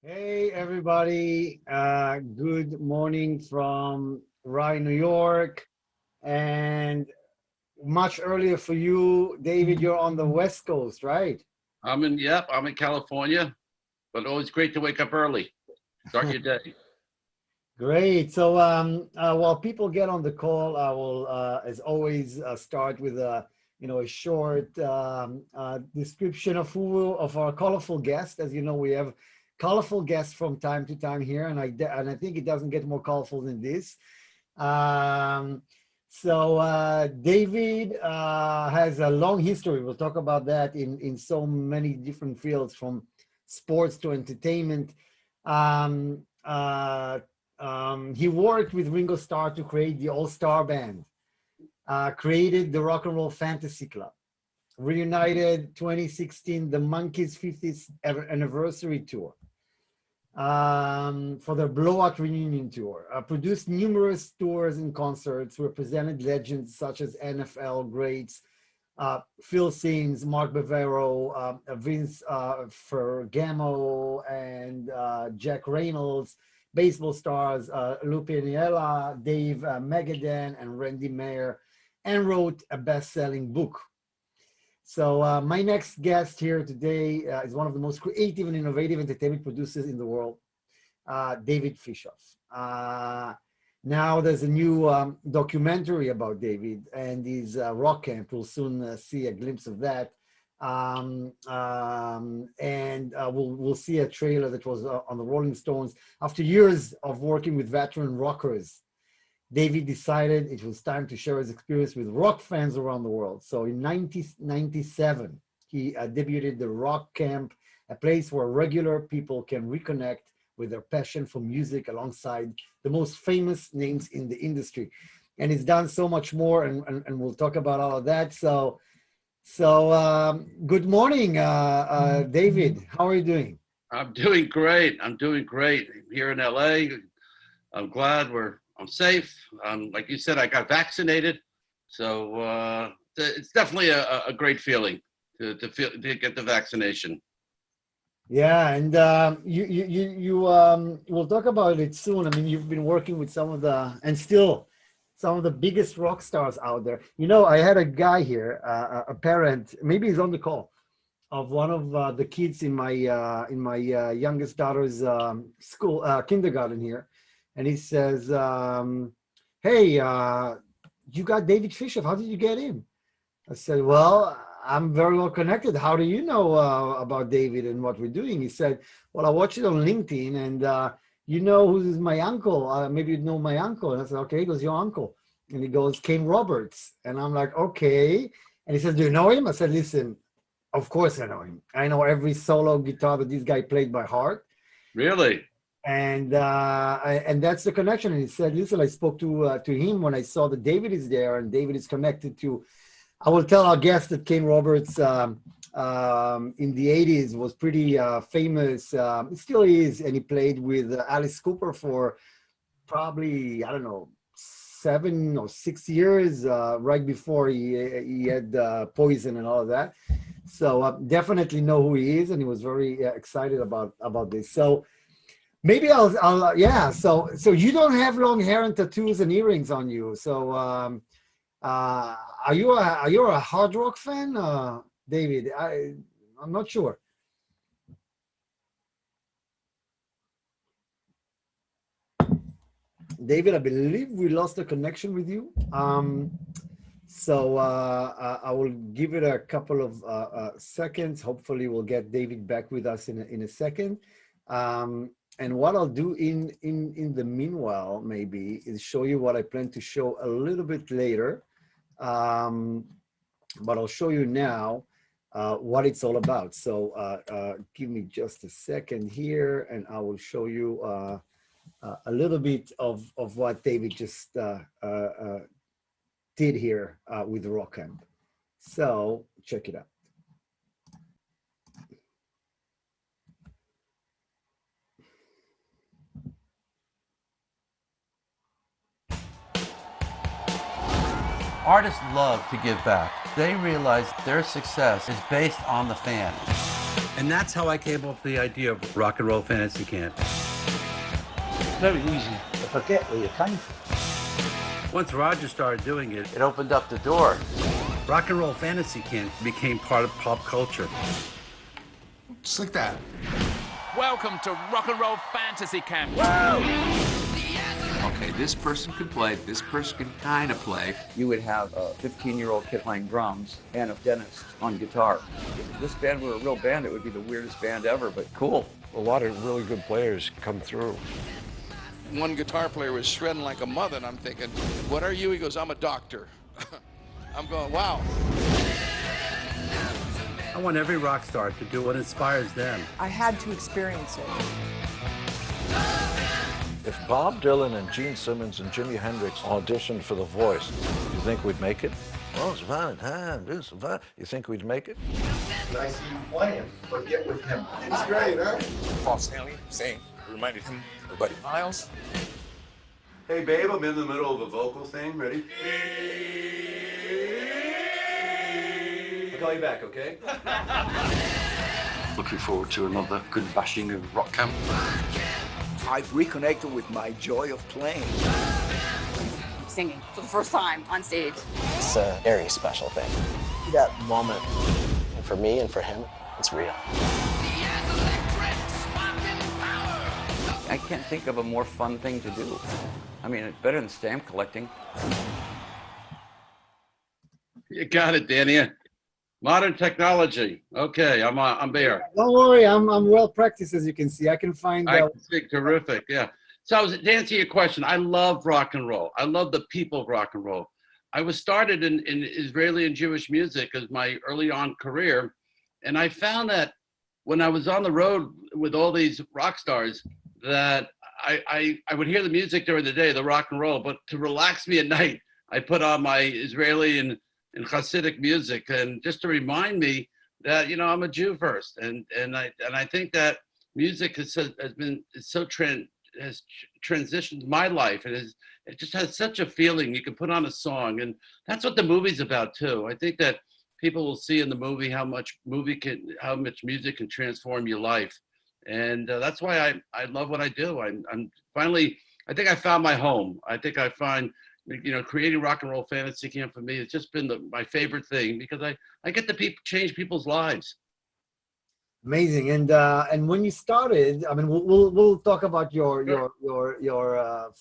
Hey everybody, good morning from Rye, New York, and much earlier for you, David. You're on the West Coast, right? I'm in California, but always great to wake up early, start your day. Great. So while people get on the call, I will, as always, start with a short description of of our colorful guest. As you know, we have colorful guests from time to time here, and I think it doesn't get more colorful than this. Um, David has a long history. We'll talk about that in so many different fields, from sports to entertainment. Um, uh, he worked with Ringo Starr to create the All-Starr Band, created the Rock and Roll Fantasy Club, reunited 2016 the MONKEES 50th anniversary tour, for their Blowout reunion tour, produced numerous tours and concerts, represented legends such as NFL greats, Phil Simms, Mark Bavaro, Vince Ferragamo, and Jack Reynolds, baseball stars Lou Piniella, Dave Magadan, and Randy Myer, and wrote a best-selling book. So my next guest here today is one of the most creative and innovative entertainment producers in the world, David Fishof. Now there's a new documentary about David and his rock camp. We'll soon see a glimpse of that. We'll see a trailer that was on the Rolling Stones. After years of working with veteran rockers, David decided it was time to share his experience with rock fans around the world. So in 1997, he debuted the Rock Camp, a place where regular people can reconnect with their passion for music alongside the most famous names in the industry. And he's done so much more, and we'll talk about all of that. Good morning, David. How are you doing? I'm doing great. I'm doing great here in LA. I'm glad I'm safe. Like you said, I got vaccinated, so it's definitely a great feeling to get the vaccination. Yeah, and we'll talk about it soon. I mean, you've been working with some of the biggest rock stars out there. You know, I had a guy here, a parent, maybe he's on the call, of one of the kids in my youngest daughter's school, kindergarten here, and he says, "Hey, you got David Fishof. How did you get him?" I said, "Well, I'm very well connected. How do you know about David and what we're doing?" He said, "Well, I watched it on LinkedIn, and you know who's my uncle? Maybe you know my uncle." And I said, "Okay." He goes, "Your uncle?" And he goes, "Kane Roberts." And I'm like, "Okay." And he says, "Do you know him?" I said, "Listen, of course I know him. I know every solo guitar that this guy played by heart." Really? And that's the connection. And he said, "Listen, I spoke to him when I saw that David is there, and David is connected to." I will tell our guest that Kane Roberts in the 80s was pretty famous. He still is, and he played with Alice Cooper for probably, I don't know, 7 or 6 years, right before he had Poison and all of that. So definitely know who he is, and he was very excited about this. So maybe yeah. So you don't have long hair and tattoos and earrings on you. So are you a hard rock fan, David? I'm not sure. David, I believe we lost the connection with you. I will give it a couple of seconds. Hopefully, we'll get David back with us in a second. And what I'll do in the meanwhile, maybe, is show you what I plan to show a little bit later. But I'll show you now what it's all about. So give me just a second here, and I will show you a little bit of what David just did here with the Rock Camp. So check it out. Artists love to give back. They realize their success is based on the fans. And that's how I came up with the idea of Rock and Roll Fantasy Camp. Very easy to forget where you came from. Once Roger started doing it, it opened up the door. Rock and Roll Fantasy Camp became part of pop culture. Just like that. Welcome to Rock and Roll Fantasy Camp. Okay, this person can play, this person can kind of play. You would have a 15-year-old kid playing drums and a dentist on guitar. If this band were a real band, it would be the weirdest band ever, but cool. A lot of really good players come through. One guitar player was shredding like a mother, and I'm thinking, what are you? He goes, I'm a doctor. I'm going, wow. I want every rock star to do what inspires them. I had to experience it. If Bob Dylan and Gene Simmons and Jimi Hendrix auditioned for The Voice, you think we'd make it? Oh, it's Valentine, do some fun. You think we'd make it? I see you playing, but get with him. It's great, huh? Paul Stanley saying, reminded him of Buddy Miles. Hey babe, I'm in the middle of a vocal thing. Ready? I'll call you back, okay? Looking forward to another good bashing of rock camp. I've reconnected with my joy of playing. Singing for the first time on stage. It's a very special thing. That moment. And for me and for him, it's real. I can't think of a more fun thing to do. I mean, it's better than stamp collecting. You got it, Danny. Modern technology. Okay, I'm there. Don't worry, I'm well practiced, as you can see. I can find I can see, terrific, yeah. So to answer your question, I love rock and roll. I love the people of rock and roll. I was started in Israeli and Jewish music as my early on career. And I found that when I was on the road with all these rock stars, that I would hear the music during the day, the rock and roll, but to relax me at night, I put on my Israeli and Hasidic music, and just to remind me that, you know, I'm a Jew first. And I think that music has transitioned my life. It just has such a feeling. You can put on a song, and that's what the movie's about too. I think that people will see in the movie how much music can transform your life, and that's why I love what I do. I'm finally, I think I found my home. I think I find, you know, creating Rock and Roll Fantasy Camp for me has just been my favorite thing, because I get to change people's lives. amazing. And when you started, I mean, we'll talk about your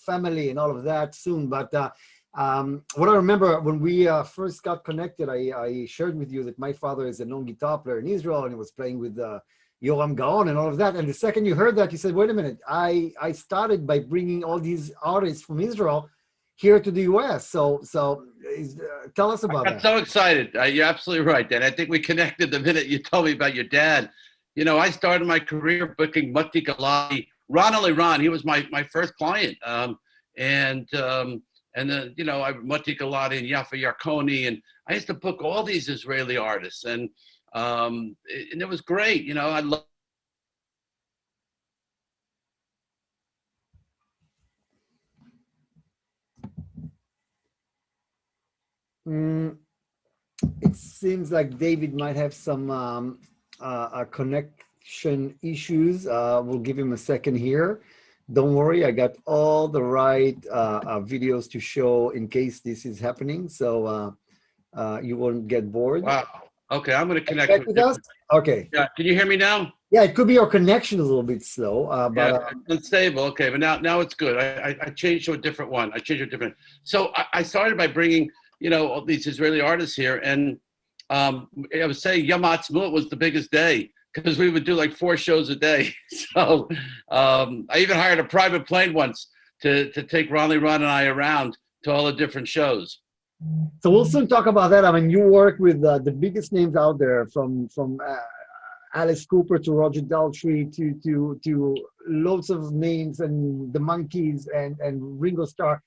family and all of that soon. But what I remember when we first got connected, I shared with you that my father is a known guitar player in Israel, and he was playing with Yoram Gaon and all of that. And the second you heard that, you said, wait a minute, I started by bringing all these artists from Israel here to the US. So tell us about that. I'm so excited. You're absolutely right, Dan. I think we connected the minute you told me about your dad. You know, I started my career booking Matti Galati, Ron Ali Ron. He was my first client. And then, you know, Matti Galati and Yafa Yarkoni, and I used to book all these Israeli artists, and it was great. You know, I love. It seems like David might have some connection issues. We'll give him a second here. Don't worry, I got all the right videos to show in case this is happening, so you won't get bored. Wow. Okay, I'm going to connect with us. Okay. Yeah. Can you hear me now? Yeah, it could be your connection is a little bit slow, but yeah, it's unstable. Okay, but now it's good. I changed to a different one. So I started by bringing, you know, all these Israeli artists here, and I was saying Yom Ha'atzmaut was the biggest day, because we would do like 4 shows a day. So I even hired a private plane once to take Ron and I around to all the different shows. So we'll soon talk about that. I mean, you work with the biggest names out there, from Alice Cooper to Roger Daltrey to loads of names, and the MONKEES and Ringo Starr.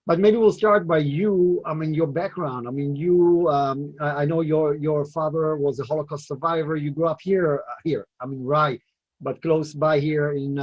But maybe we'll start by you. I mean, your background. I mean, you. I know your father was a Holocaust survivor. You grew up here. I mean, right. but close by here in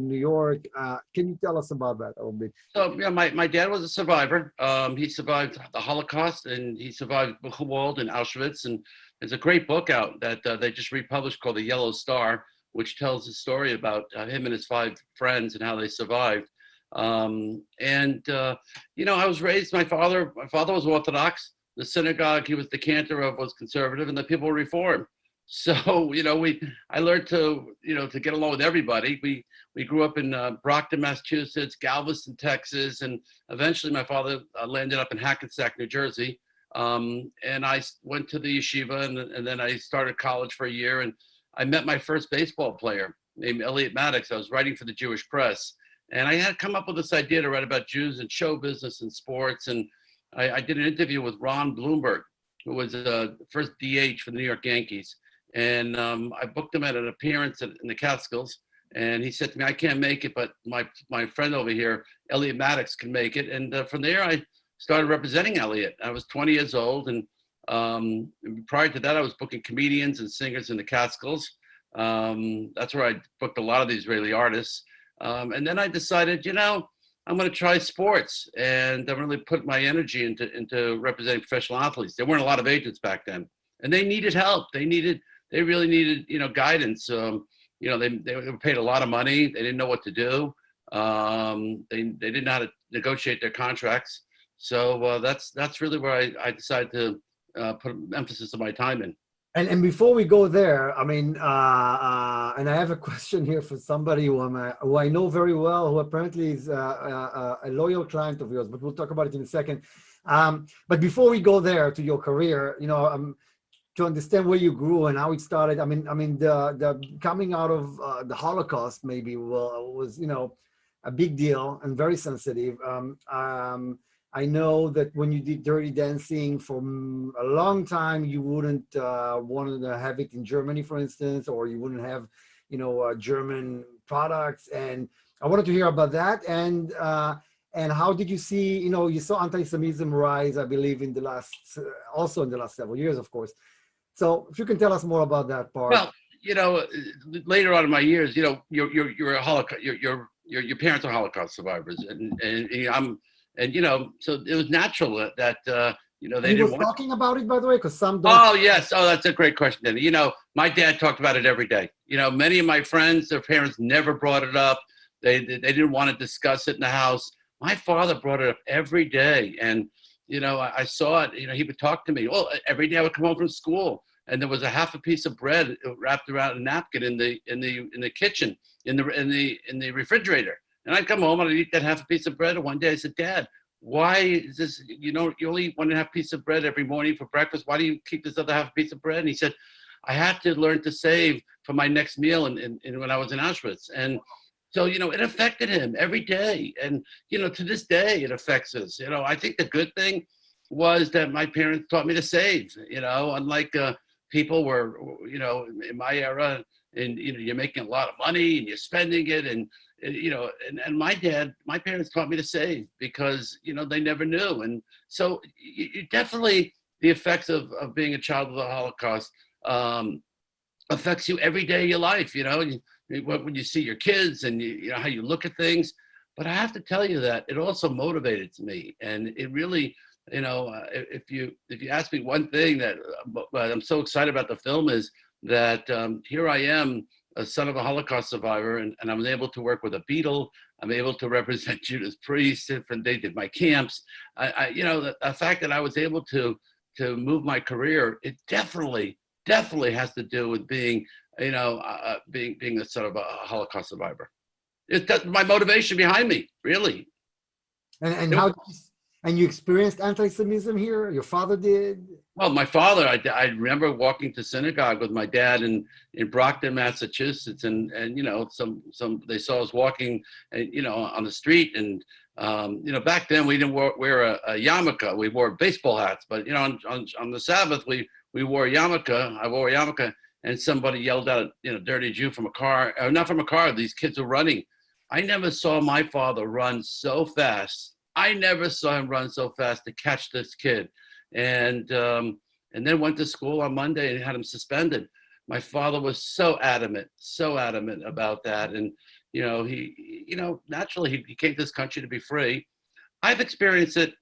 New York. Can you tell us about that a little bit? So yeah, my dad was a survivor. He survived the Holocaust, and he survived Buchenwald and Auschwitz. And there's a great book out that they just republished called The Yellow Star, which tells the story about him and his 5 friends and how they survived. You know, I was raised. My father was Orthodox. The synagogue he was the cantor of was conservative, and the people were Reformed. So you know, I learned to to get along with everybody. We grew up in Brockton, Massachusetts, Galveston, Texas, and eventually my father landed up in Hackensack, New Jersey. And I went to the yeshiva, and then I started college for a year, and I met my first baseball player named Elliot Maddox. I was writing for the Jewish Press, and I had come up with this idea to write about Jews and show business and sports. And I did an interview with Ron Bloomberg, who was the first DH for the New York Yankees. And I booked him at an appearance in the Catskills. And he said to me, I can't make it, but my friend over here, Elliot Maddox, can make it. And from there, I started representing Elliot. I was 20 years old. And prior to that, I was booking comedians and singers in the Catskills. That's where I booked a lot of the Israeli artists. And then I decided, I'm going to try sports. And I really put my energy into representing professional athletes. There weren't a lot of agents back then. And they needed help. They really needed, guidance. They were paid a lot of money. They didn't know what to do. They didn't know how to negotiate their contracts. So that's really where I decided to put emphasis of my time in. And before we go there, I mean, and I have a question here for somebody who I know very well, who apparently is a loyal client of yours, but we'll talk about it in a second. But before we go there to your career, to understand where you grew and how it started. I mean, the coming out of the Holocaust maybe was a big deal and very sensitive. I know that when you did Dirty Dancing for a long time, you wouldn't want to have it in Germany, for instance, or you wouldn't have, German products. And I wanted to hear about that. And how did you see, you saw anti-Semitism rise, I believe, in the last several years, of course. So if you can tell us more about that part. Well, later on in my years, you're a Holocaust, your parents are Holocaust survivors, so it was natural that they didn't want. Talking about it, by the way, because some don't. Oh yes, that's a great question. Then my dad talked about it every day. Many of my friends, their parents never brought it up. They didn't want to discuss it in the house. My father brought it up every day, and I saw it. He would talk to me. Well, every day I would come home from school, and there was a half a piece of bread wrapped around a napkin in the kitchen, in the refrigerator. And I'd come home and I'd eat that half a piece of bread. And one day I said, Dad, why is this? You only eat 1.5 pieces of bread every morning for breakfast. Why do you keep this other half piece of bread? And he said, I had to learn to save for my next meal. And when I was in Auschwitz, and so, it affected him every day. And, to this day, it affects us. I think the good thing was that my parents taught me to save, unlike people were, in my era, and, you're making a lot of money and you're spending it. And, and my parents taught me to save because, they never knew. And so you definitely, the effects of being a child of the Holocaust affects you every day of your life, when you see your kids and how you look at things. But I have to tell you that it also motivated me, and it really, if you ask me one thing that I'm so excited about the film is that here I am, a son of a Holocaust survivor, and I was able to work with a Beatle. I'm able to represent Judas Priest. They did my camps. The fact that I was able to move my career, it definitely has to do with being being a sort of a Holocaust survivor. It's my motivation behind me, really. And you experienced anti-Semitism here? Your father did? Well, my father, I remember walking to synagogue with my dad in Brockton, Massachusetts, and some they saw us walking, on the street, and back then we didn't wear a yarmulke. We wore baseball hats, but on the Sabbath we wore a yarmulke. I wore a yarmulke. And somebody yelled out, dirty Jew from a car, or not from a car, these kids were running. I never saw my father run so fast. I never saw him run so fast to catch this kid. And then went to school on Monday and had him suspended. my father was so adamant about that. And, naturally he came to this country to be free. I've experienced it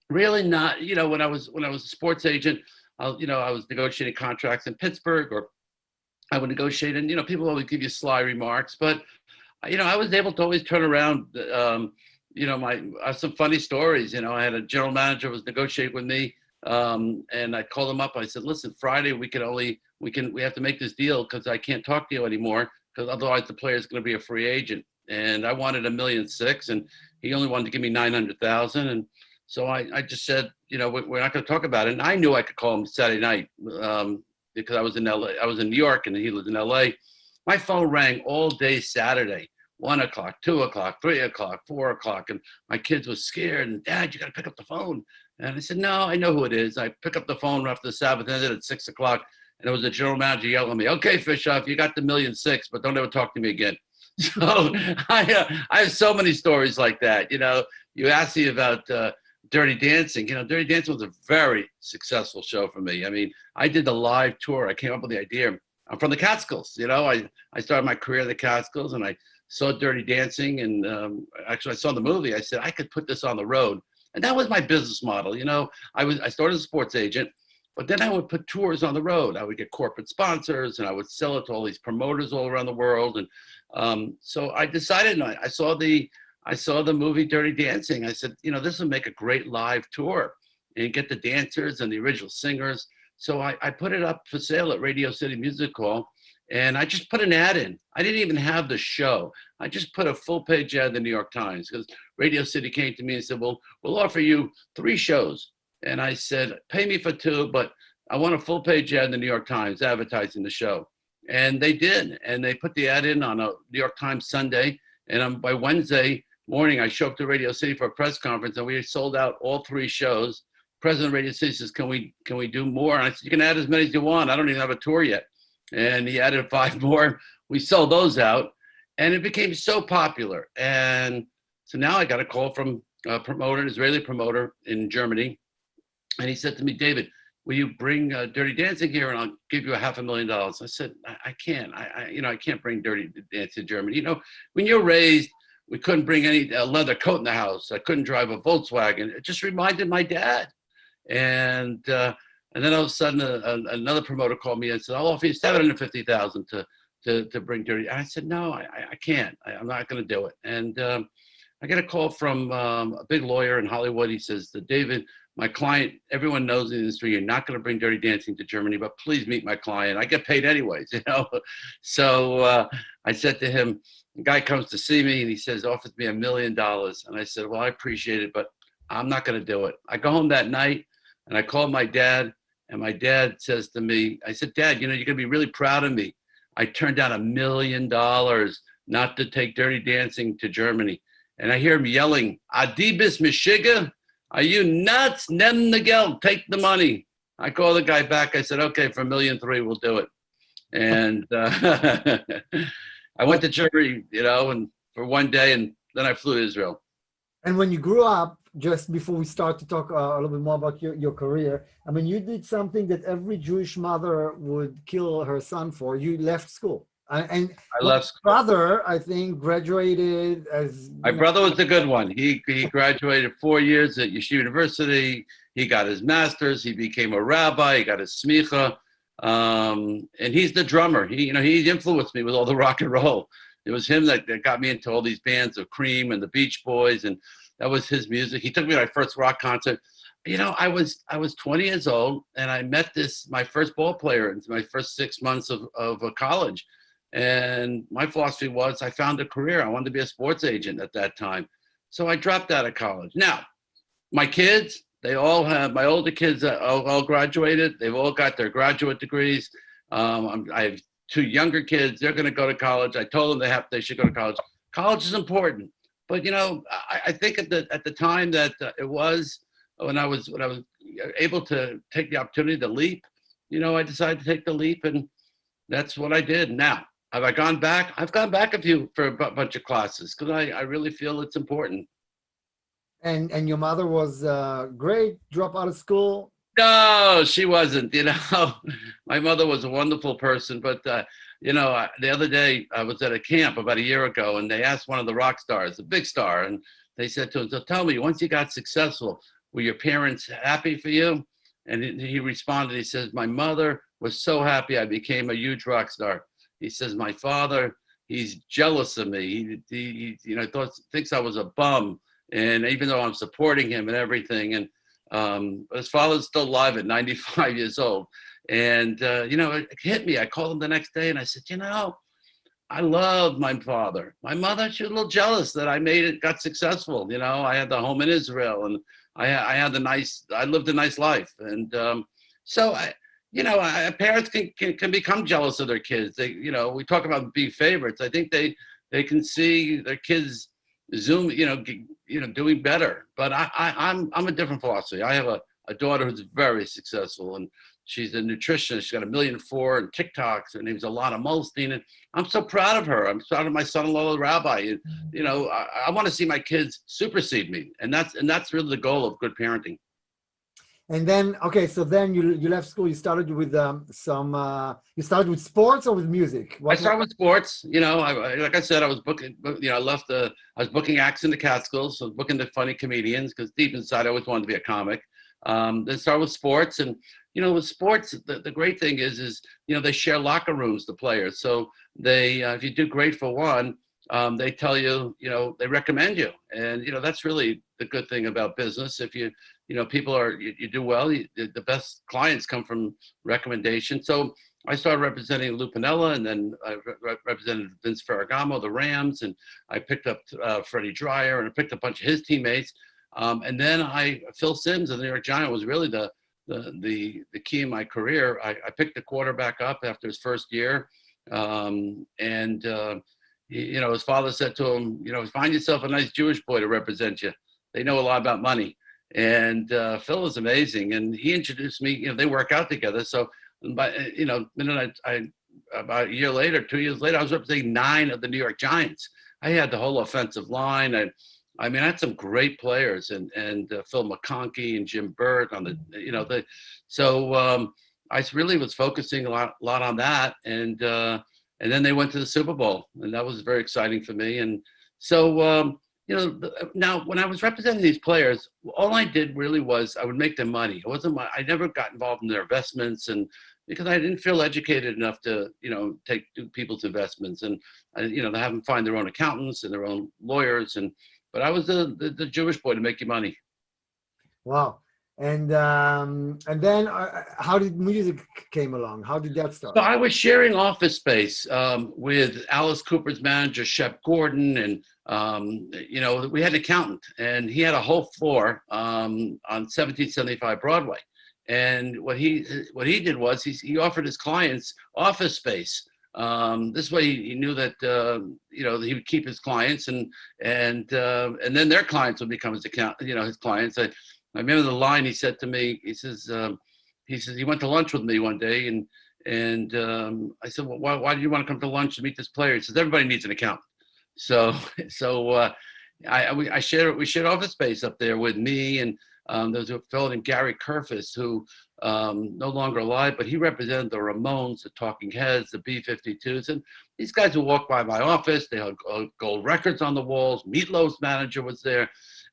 really not, when I was a sports agent, I was negotiating contracts in Pittsburgh, or I would negotiate, and, people always give you sly remarks, but, I was able to always turn around, I have some funny stories. I had a general manager who was negotiating with me, and I called him up. I said, listen, Friday we have to make this deal because I can't talk to you anymore, because otherwise the player is going to be a free agent. And I wanted $1.6 million, and he only wanted to give me $900,000. And so I just said, we're not going to talk about it. And I knew I could call him Saturday night, because I was in LA. I was in New York and he lived in LA. My phone rang all day Saturday, 1 o'clock, 2 o'clock, 3 o'clock, 4 o'clock. And my kids were scared, and Dad, you got to pick up the phone. And I said, no, I know who it is. I pick up the phone after the Sabbath ended at 6 o'clock. And it was the general manager yelling at me, okay, Fischoff, you got the $1.6 million, but don't ever talk to me again. So I have so many stories like that. You asked me about Dirty Dancing. Dirty Dancing was a very successful show for me. I mean, I did the live tour. I came up with the idea. I'm from the Catskills. I started my career in the Catskills, and I saw Dirty Dancing, and actually I saw the movie. I said I could put this on the road, and that was my business model. I started as a sports agent, but then I would put tours on the road. I would get corporate sponsors, and I would sell it to all these promoters all around the world. And so I decided, and I saw the movie Dirty Dancing. I said, this would make a great live tour and get the dancers and the original singers. So I put it up for sale at Radio City Music Hall, and I just put an ad in. I didn't even have the show. I just put a full page ad in the New York Times, because Radio City came to me and said, well, we'll offer you 3 shows. And I said, pay me for 2, but I want a full page ad in the New York Times advertising the show. And they did. And they put the ad in on a New York Times Sunday. And by Wednesday morning, I showed up to Radio City for a press conference, and we sold out all 3 shows. President of Radio City says, can we do more? And I said, you can add as many as you want. I don't even have a tour yet. And he added 5 more. We sold those out, and it became so popular. And so now I got a call from a promoter, an Israeli promoter in Germany. And he said to me, David, will you bring Dirty Dancing here, and I'll give you $500,000. I said, I can't. I can't bring Dirty Dancing to Germany. When you're raised, we couldn't bring any leather coat in the house. I couldn't drive a Volkswagen. It just reminded my dad. And then all of a sudden, another promoter called me and said, I'll offer you $750,000 to bring Dirty. And I said, no, I can't. I'm not going to do it. And I get a call from a big lawyer in Hollywood. He says, David, my client, everyone knows in the industry, you're not going to bring Dirty Dancing to Germany, but please meet my client. I get paid anyways, So I said to him, the guy comes to see me, and he says, offers me $1 million. And I said, well, I appreciate it, but I'm not going to do it. I go home that night, and I called my dad, and my dad says to me, I said, Dad, you're going to be really proud of me. I turned down $1 million not to take Dirty Dancing to Germany. And I hear him yelling, Adibis Mishiga, are you nuts? Nem the geld, take the money. I call the guy back. I said, okay, for $1.3 million, we'll do it. And I went to Germany, and for one day, and then I flew to Israel. And when you grew up, just before we start to talk a little bit more about your career, I mean, you did something that every Jewish mother would kill her son for. You left school. And I left school. Brother, I think, graduated as... My brother was the good one. He graduated 4 years at Yeshiva University. He got his master's. He became a rabbi. He got his smicha. And he's the drummer. He influenced me with all the rock and roll. It was him that got me into all these bands of Cream and the Beach Boys, and that was his music. He took me to my first rock concert. I was 20 years old, and I met my first ball player in my first 6 months of college. And my philosophy was I found a career. I wanted to be a sports agent at that time. So I dropped out of college. Now, my kids, my older kids all graduated. They've all got their graduate degrees. I have 2 younger kids. They're going to go to college. I told them they should go to college. College is important. But, I think at the time that it was, when I was able to take the opportunity to leap, I decided to take the leap, and that's what I did. Now, have I gone back? I've gone back for a bunch of classes, because I really feel it's important. And your mother was great, drop out of school, No, she wasn't. My mother was a wonderful person, but the other day I was at a camp about a year ago, and they asked one of the rock stars, a big star, and they said to him, "So tell me, once you got successful, were your parents happy for you?" And he responded, he says, "My mother was so happy I became a huge rock star." He says, "My father, he's jealous of me. He thinks I was a bum, and even though I'm supporting him and everything, and his father's still alive at 95 years old." And, it hit me. I called him the next day and I said, I love my father. My mother, she was a little jealous that I got successful. I had the home in Israel, and I lived a nice life. And parents can become jealous of their kids. We talk about being favorites. I think they can see their kids doing better. But I'm a different philosophy. I have a daughter who's very successful, and she's a nutritionist. She's got 1.4 million and TikToks. Her name's Alana Molstein, and I'm so proud of her. I'm proud of my son-in-law, the rabbi. And, I want to see my kids supersede me, and that's really the goal of good parenting. And then, okay, so then you left school. You started with you started with sports or with music? I started with sports. Like I said, I was booking. I was booking acts in the Catskills. So I was booking the funny comedians because deep inside I always wanted to be a comic. Then started with sports, and with sports, the great thing is they share locker rooms, the players. So they, if you do great for one, they tell you, they recommend you, and that's really the good thing about business. If you do well, the best clients come from recommendation. So I started representing Lou Piniella, and then I represented Vince Ferragamo, the Rams, and I picked up Freddie Dryer, and I picked up a bunch of his teammates. And then Phil Simms of the New York Giants was really the key in my career. I picked the quarterback up after his first year, his father said to him, find yourself a nice Jewish boy to represent you. They know a lot about money. And Phil is amazing, and he introduced me. They work out together. So, about a year later, 2 years later, I was representing 9 of the New York Giants. I had the whole offensive line. I had some great players, and Phil McConkey and Jim Burt on the, I really was focusing a lot on that, and then they went to the Super Bowl, and that was very exciting for me. And so, now when I was representing these players, all I did really was I would make them money. I never got involved in their investments, and because I didn't feel educated enough to, do people's investments, and they have them find their own accountants and their own lawyers, but I was the Jewish boy to make you money. Wow. And then how did music came along? How did that start? So I was sharing office space with Alice Cooper's manager, Shep Gordon, and we had an accountant, and he had a whole floor on 1775 Broadway. And what he did was he offered his clients office space. This way he knew that he would keep his clients, and then their clients would become his his clients. I remember the line he said to me. He says he went to lunch with me one day, and I said, well, why do you want to come to lunch to meet this player? He says, everybody needs an accountant. So we shared office space up there with me, and there was a fellow named Gary Kerfus who no longer alive, but he represented the Ramones, the Talking Heads, the B-52s, and these guys would walk by my office. They had gold records on the walls. Meatloaf's manager was there,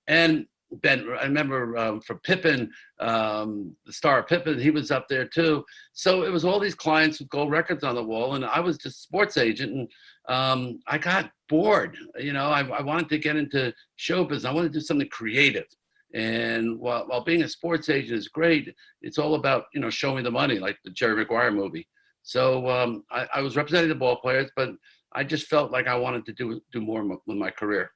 and Ben, I remember for Pippen, the star Pippen, he was up there too. So it was all these clients with gold records on the wall, and I was just a sports agent, and I got bored. I wanted to get into show business. I wanted to do something creative. And while being a sports agent is great, it's all about, showing the money, like the Jerry Maguire movie. So I was representing the ball players, but I just felt like I wanted to do more with my career.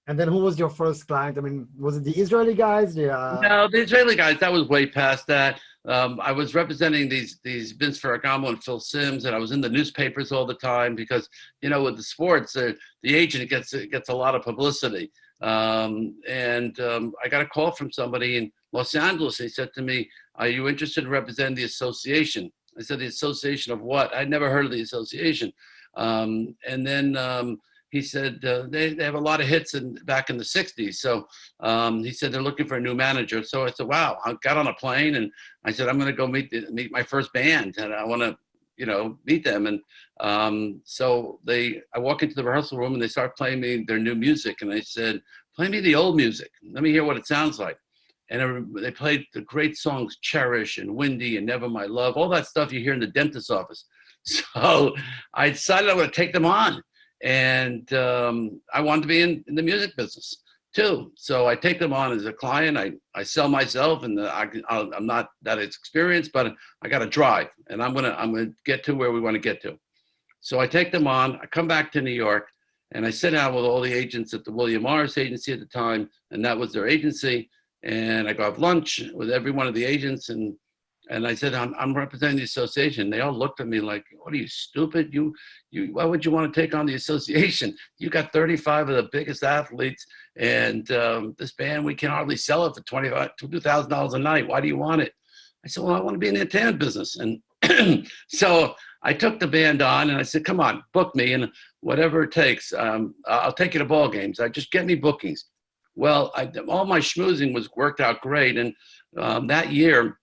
And then who was your first client? Was it the Israeli guys? No, the Israeli guys, that was way past that. I was representing these Vince Ferragamo and Phil Simms, and I was in the newspapers all the time because, with the sports, the agent gets a lot of publicity. I got a call from somebody in Los Angeles. He said to me, are you interested in representing the association? I said, the association of what? I'd never heard of the association. And then he said they have a lot of hits back in the 60s. So he said they're looking for a new manager. So I said, wow. I got on a plane and I said, I'm going to go meet my first band, and I want to, meet them. And so I walk into the rehearsal room and they start playing me their new music. And I said, play me the old music. Let me hear what it sounds like. And they played the great songs, Cherish and Windy and Never My Love, all that stuff you hear in the dentist's office. So I decided I would take them on. And I wanted to be in the music business too. So I take them on as a client. I sell myself, and I'm not that experienced, but I got to drive, and I'm gonna get to where we want to get to. So I take them on. I come back to New York, and I sit down with all the agents at the William Morris agency at the time, and that was their agency. And I go have lunch with every one of the agents, and I said, I'm representing the association. They all looked at me like, what are you, stupid? Why would you want to take on the association? You got 35 of the biggest athletes, and this band, we can hardly sell it for $2,000 a night. Why do you want it? I said, well, I want to be in the entertainment business. And so I took the band on, and I said, come on, book me, and whatever it takes, I'll take you to ball games. Just get me bookings. Well, all my schmoozing worked out great. And that year,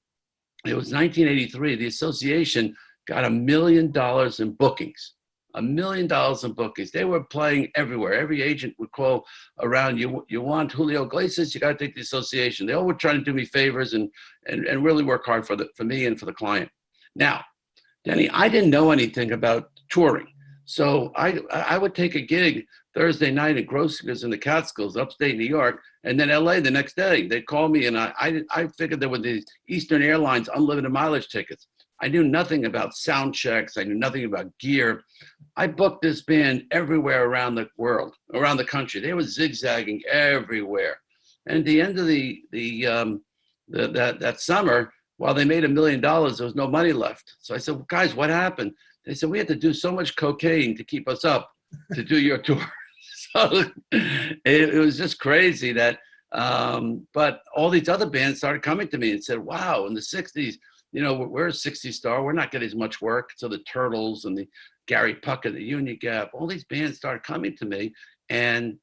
it was 1983, the association got $1 million in bookings. $1 million in bookings. They were playing everywhere. Every agent would call around, you want Julio Iglesias, you got to take the association. They all were trying to do me favors and really work hard for me and for the client. Now, Denny, I didn't know anything about touring. So I would take a gig Thursday night at Grosvenor in the Catskills, upstate New York, and then LA the next day. They'd call me, and I figured there were these Eastern Airlines unlimited mileage tickets. I knew nothing about sound checks. I knew nothing about gear. I booked this band everywhere around the world, around the country. They were zigzagging everywhere. And at the end of that summer, while they made $1 million, there was no money left. So I said, well, guys, what happened? They said, we had to do so much cocaine to keep us up to do your tour. So it was just crazy that, but all these other bands started coming to me and said, wow, in the 60s, we're a 60 star. We're not getting as much work. So the Turtles and the Gary Puckett, the Union Gap, all these bands started coming to me and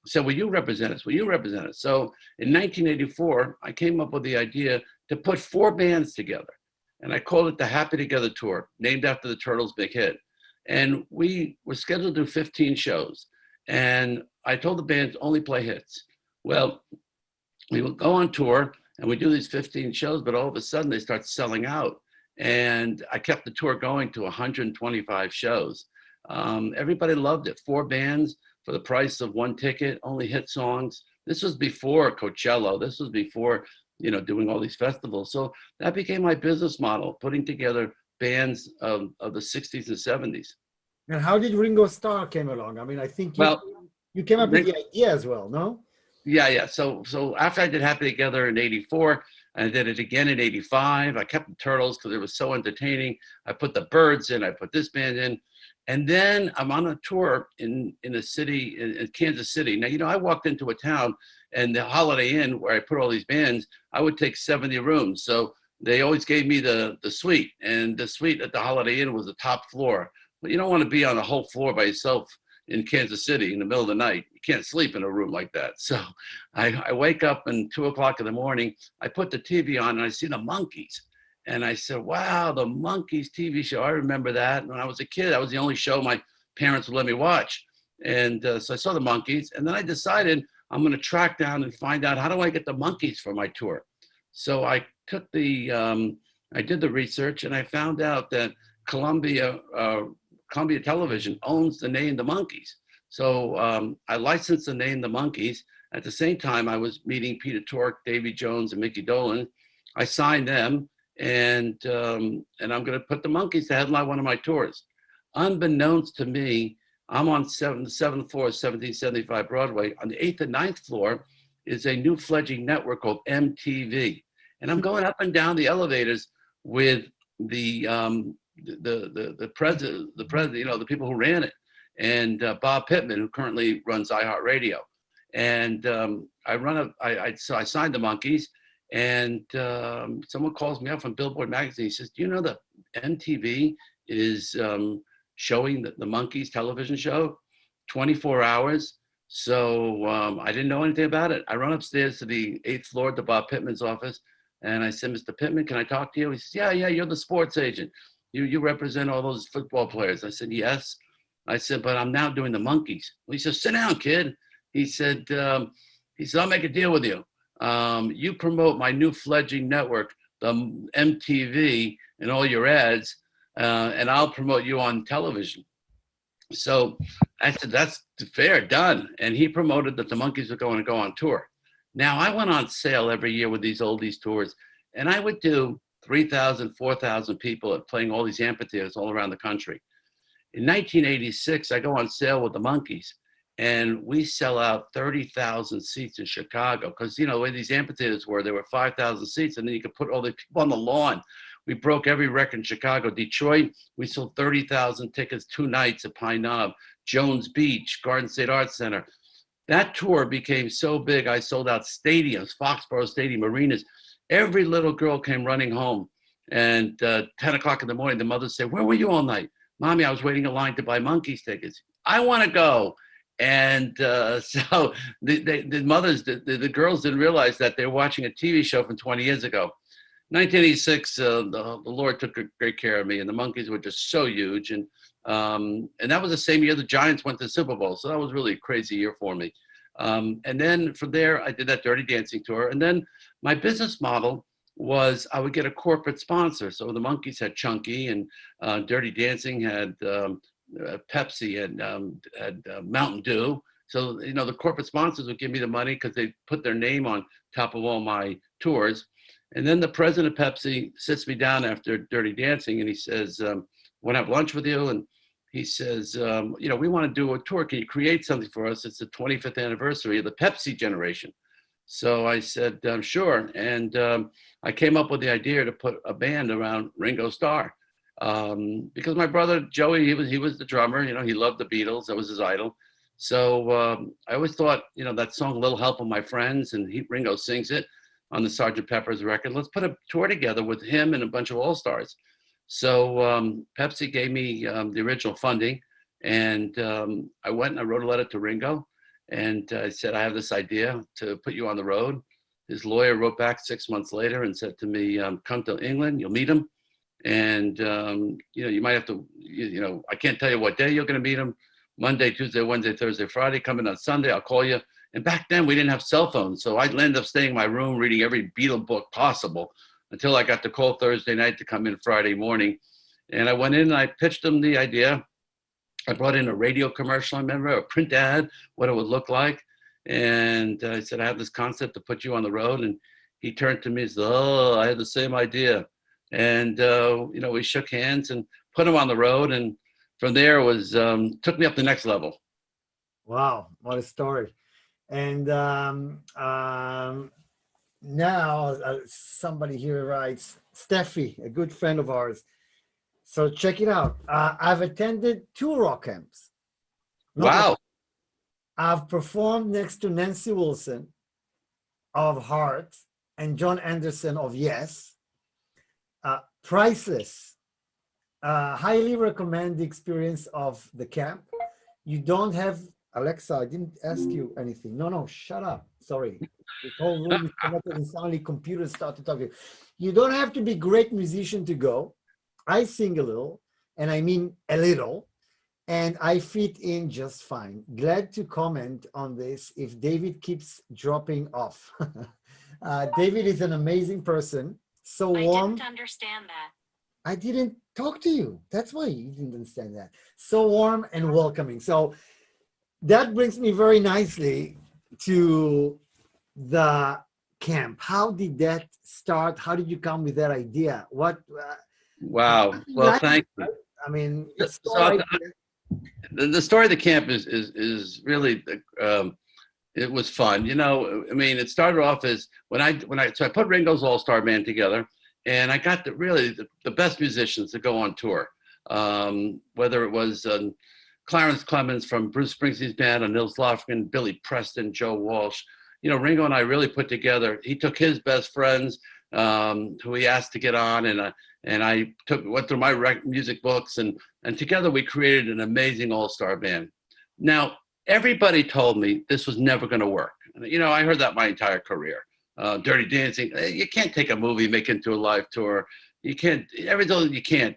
said, will you represent us? Will you represent us? So in 1984, I came up with the idea to put 4 bands together. And I called it the Happy Together Tour, named after the Turtles' big hit. And we were scheduled to do 15 shows. And I told the bands only play hits. Well, we would go on tour and we do these 15 shows, but all of a sudden they start selling out. And I kept the tour going to 125 shows. Everybody loved it. 4 bands for the price of 1 ticket, only hit songs. This was before Coachella. This was before doing all these festivals. So that became my business model, putting together bands of the 60s and 70s. And how did Ringo Starr came along? I mean, I think you came up with the idea as well, no? Yeah. So after I did Happy Together in 84, I did it again in 85. I kept the Turtles because it was so entertaining. I put the Byrds in, I put this band in. And then I'm on a tour in a city, in Kansas City. Now, I walked into a town, and the Holiday Inn, where I put all these bands, I would take 70 rooms. So they always gave me the suite, and the suite at the Holiday Inn was the top floor. But you don't want to be on the whole floor by yourself in Kansas City in the middle of the night. You can't sleep in a room like that. So I wake up and 2 o'clock in the morning, I put the TV on and I see the MONKEES. And I said, wow, the MONKEES TV show. I remember that. When I was a kid, that was the only show my parents would let me watch. And so I saw the MONKEES. And then I decided I'm going to track down and find out, how do I get the MONKEES for my tour? So I took I did the research, and I found out that Columbia Television owns the name The MONKEES. So I licensed the name The MONKEES. At the same time, I was meeting Peter Tork, Davy Jones, and Mickey Dolenz. I signed them, and I'm going to put the MONKEES to headline one of my tours. Unbeknownst to me, I'm on the 7th floor, 1775 Broadway. On the 8th and 9th floor is a new fledgling network called MTV. And I'm going up and down the elevators with the president, the people who ran it, and Bob Pittman, who currently runs iHeartRadio. And so I signed the MONKEES, and someone calls me up from Billboard magazine. He says, do you know that MTV is showing the MONKEES television show? 24 hours. So I didn't know anything about it. I run upstairs to the 8th floor to Bob Pittman's office. And I said, Mr. Pittman, can I talk to you? He says, yeah, you're the sports agent. You represent all those football players. I said, yes. I said, but I'm now doing the MONKEES. Well, he said, sit down, kid. He said, I'll make a deal with you. You promote my new fledgling network, the MTV, and all your ads, and I'll promote you on television. So I said, that's fair, done. And he promoted that the MONKEES were going to go on tour. Now, I went on sale every year with these oldies tours, and I would do 3,000, 4,000 people playing all these amphitheaters all around the country. In 1986, I go on sale with the MONKEES, and we sell out 30,000 seats in Chicago because, you know, where these amphitheaters were, there were 5,000 seats, and then you could put all the people on the lawn. We broke every record in Chicago. Detroit, we sold 30,000 tickets 2 nights at Pine Knob. Jones Beach, Garden State Arts Center. That tour became so big, I sold out stadiums, Foxborough Stadium, arenas. Every little girl came running home. And 10 o'clock in the morning, the mother said, where were you all night? Mommy, I was waiting in line to buy MONKEES tickets. I want to go. And so the mothers, the girls didn't realize that they were watching a TV show from 20 years ago. 1986, the Lord took great care of me, and the MONKEES were just so huge. And that was the same year the Giants went to the Super Bowl. So that was really a crazy year for me. And then from there, I did that Dirty Dancing tour. And then my business model was I would get a corporate sponsor. So the MONKEES had Chunky, and Dirty Dancing had Pepsi, had Mountain Dew. So, you know, the corporate sponsors would give me the money because they put their name on top of all my tours. And then the president of Pepsi sits me down after Dirty Dancing, and he says, I want to have lunch with you. And he says, you know, we want to do a tour. Can you create something for us? It's the 25th anniversary of the Pepsi generation. So I said, sure. And I came up with the idea to put a band around Ringo Starr. Because my brother, Joey, he was the drummer. You know, he loved the Beatles. That was his idol. So I always thought, you know, that song, Little Help of My Friends, and Ringo sings it on the Sgt. Pepper's record. Let's put a tour together with him and a bunch of all-stars. So Pepsi gave me the original funding, and I went and I wrote a letter to Ringo, and I said, I have this idea to put you on the road. His lawyer wrote back 6 months later and said to me, come to England, you'll meet him. And, you know, you might have to, you know, I can't tell you what day you're going to meet him. Monday, Tuesday, Wednesday, Thursday, Friday, come in on Sunday, I'll call you. And back then we didn't have cell phones. So I ended up staying in my room reading every Beatle book possible until I got the call Thursday night to come in Friday morning. And I went in and I pitched him the idea. I brought in a radio commercial, I remember, a print ad, what it would look like. And I said, I have this concept to put you on the road. And he turned to me and said, oh, I had the same idea. And, you know, we shook hands and put him on the road. And from there was, took me up the next level. Wow, what a story. And now somebody here writes, Steffi, a good friend of ours. So check it out. I've attended 2 rock camps. Wow. I've performed next to Nancy Wilson of Heart and John Anderson of Yes. Priceless. Highly recommend the experience of the camp. You don't have, Alexa, I didn't ask you anything. No, shut up. Sorry. The whole room is connected and suddenly computers start to talk to you. You don't have to be a great musician to go. I sing a little, and I mean a little, and I fit in just fine. Glad to comment on this if David keeps dropping off. David is an amazing person. So warm. I didn't understand that. I didn't talk to you. That's why you didn't understand that. So warm and welcoming. So that brings me very nicely to the camp. How did that start? How did you come with that idea? What? Wow. Well, thank you. I mean, the story of the camp is really, it was fun. You know, I mean, it started off as so I put Ringo's All-Star Band together, and I got the best musicians to go on tour. Whether it was Clarence Clemens from Bruce Springsteen's band, and Nils Lofgren, Billy Preston, Joe Walsh. You know, Ringo and I really put together. He took his best friends, who he asked to get on, and I went through my music books, and together we created an amazing all-star band. Now, everybody told me this was never going to work. You know, I heard that my entire career. Dirty Dancing, you can't take a movie, make it into a live tour. You can't, everything you can't.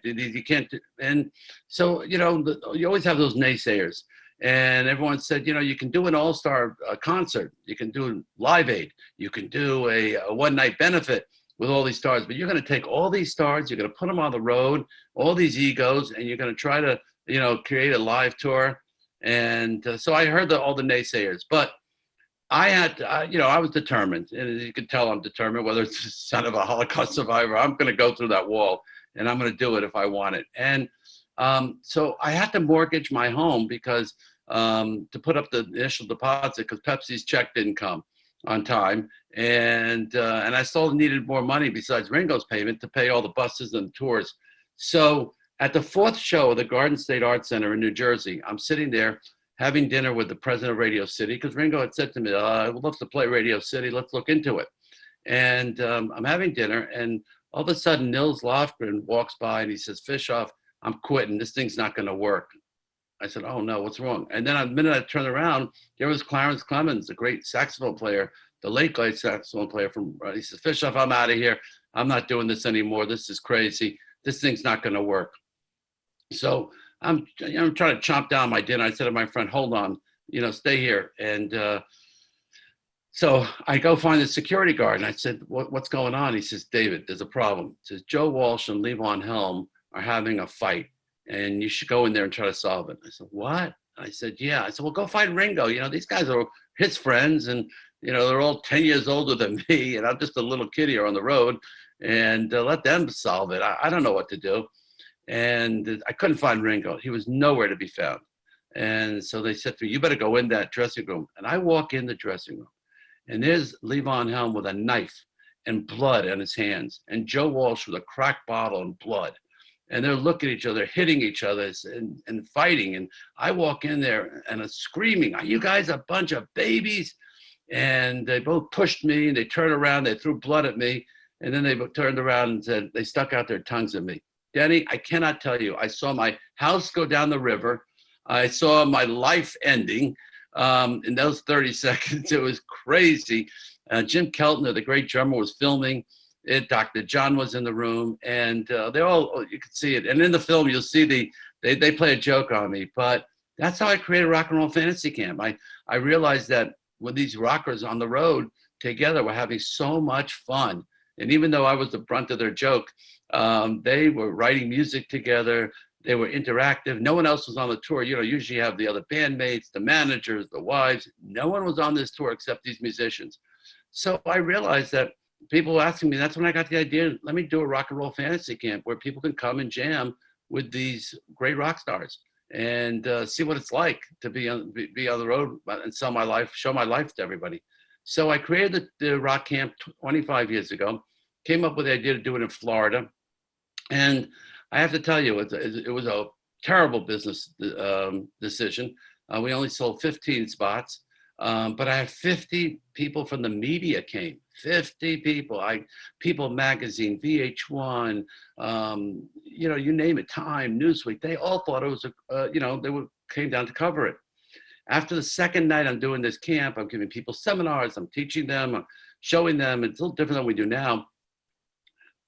And so, you know, you always have those naysayers. And everyone said, you know, you can do an all-star concert. You can do Live Aid. You can do a one-night benefit with all these stars. But you're going to take all these stars, you're going to put them on the road, all these egos, and you're going to try to, you know, create a live tour. And so I heard all the naysayers. But I had, you know, I was determined. And you can tell I'm determined, whether it's the son of a Holocaust survivor. I'm going to go through that wall, and I'm going to do it if I want it. And so I had to mortgage my home because to put up the initial deposit, because Pepsi's check didn't come on time, and I still needed more money besides Ringo's payment to pay all the buses and the tours. So at the fourth show of the Garden State Arts Center in New Jersey, I'm sitting there having dinner with the president of Radio City, because Ringo had said to me, I would love to play Radio City, let's look into it. And I'm having dinner, and all of a sudden Nils Lofgren walks by and he says, Fischoff, I'm quitting, this thing's not gonna work. I said, oh no, what's wrong? And then the minute I turned around, there was Clarence Clemens, the great saxophone player, the late great saxophone player from, he says, Fischoff, I'm out of here. I'm not doing this anymore. This is crazy. This thing's not gonna work. So I'm trying to chomp down my dinner. I said to my friend, hold on, you know, stay here. And so I go find the security guard, and I said, what's going on? He says, David, there's a problem. He says, Joe Walsh and Levon Helm are having a fight, and you should go in there and try to solve it. I said, what? I said, yeah. I said, well, go find Ringo. You know, these guys are his friends, and, you know, they're all 10 years older than me, and I'm just a little kid here on the road, and let them solve it. I don't know what to do. And I couldn't find Ringo. He was nowhere to be found. And so they said to me, you better go in that dressing room. And I walk in the dressing room, and there's Levon Helm with a knife and blood on his hands, and Joe Walsh with a cracked bottle and blood. And they're looking at each other, hitting each other and fighting. And I walk in there and I'm screaming, are you guys a bunch of babies? And they both pushed me, and they turned around, they threw blood at me. And then they turned around and said, they stuck out their tongues at me. Denny, I cannot tell you, I saw my house go down the river. I saw my life ending in those 30 seconds. It was crazy. Jim Keltner, the great drummer, was filming it. Dr. John was in the room, and they all, you could see it. And in the film, you'll see they play a joke on me, but that's how I created Rock and Roll Fantasy Camp. I realized that with these rockers on the road together, we're having so much fun. And even though I was the brunt of their joke, they were writing music together. They were interactive. No one else was on the tour. You know, usually you have the other bandmates, the managers, the wives. No one was on this tour except these musicians. So I realized that people were asking me, that's when I got the idea, let me do a rock and roll fantasy camp where people can come and jam with these great rock stars and see what it's like to be on the road and show my life to everybody. So I created the rock camp 25 years ago, came up with the idea to do it in Florida. And I have to tell you, it was a terrible business decision. We only sold 15 spots, but I had 50 people from the media came. 50 people. People Magazine, VH1, you know, you name it, Time, Newsweek. They all thought it was you know, came down to cover it. After the second night I'm doing this camp, I'm giving people seminars, I'm teaching them, I'm showing them. It's a little different than we do now.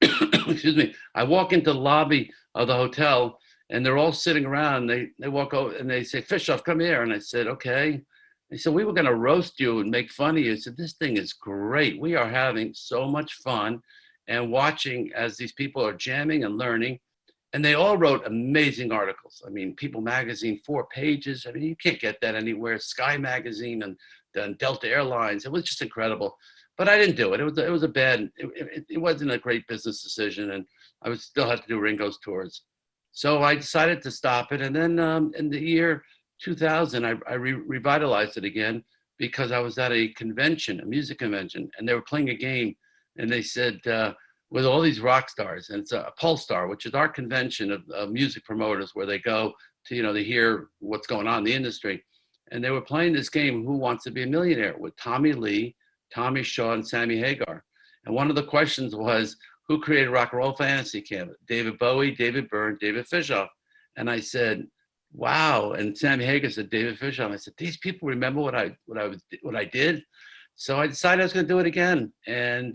Excuse me. I walk into the lobby of the hotel, and they're all sitting around. They walk over and they say, Fischoff, come here. And I said, okay. They said, we were going to roast you and make fun of you. I said, this thing is great. We are having so much fun and watching as these people are jamming and learning. And they all wrote amazing articles. I mean, People Magazine, 4 pages. I mean, you can't get that anywhere. Sky Magazine and Delta Airlines. It was just incredible. But I didn't do it. It was a bad, it wasn't a great business decision. And I would still have to do Ringo's tours. So I decided to stop it. And then in the year 2000, I revitalized it again because I was at a convention, a music convention, and they were playing a game. And they said, with all these rock stars, and it's a All-Starr, which is our convention of music promoters where they go to, you know, they hear what's going on in the industry. And they were playing this game, Who Wants to Be a Millionaire, with Tommy Lee, Tommy Shaw, and Sammy Hagar. And one of the questions was, who created Rock and Roll Fantasy Camp? David Bowie, David Byrne, David Fishof. And I said, wow. And Sammy Hagar said, David Fishof. I said, these people remember what I did. So I decided I was going to do it again. And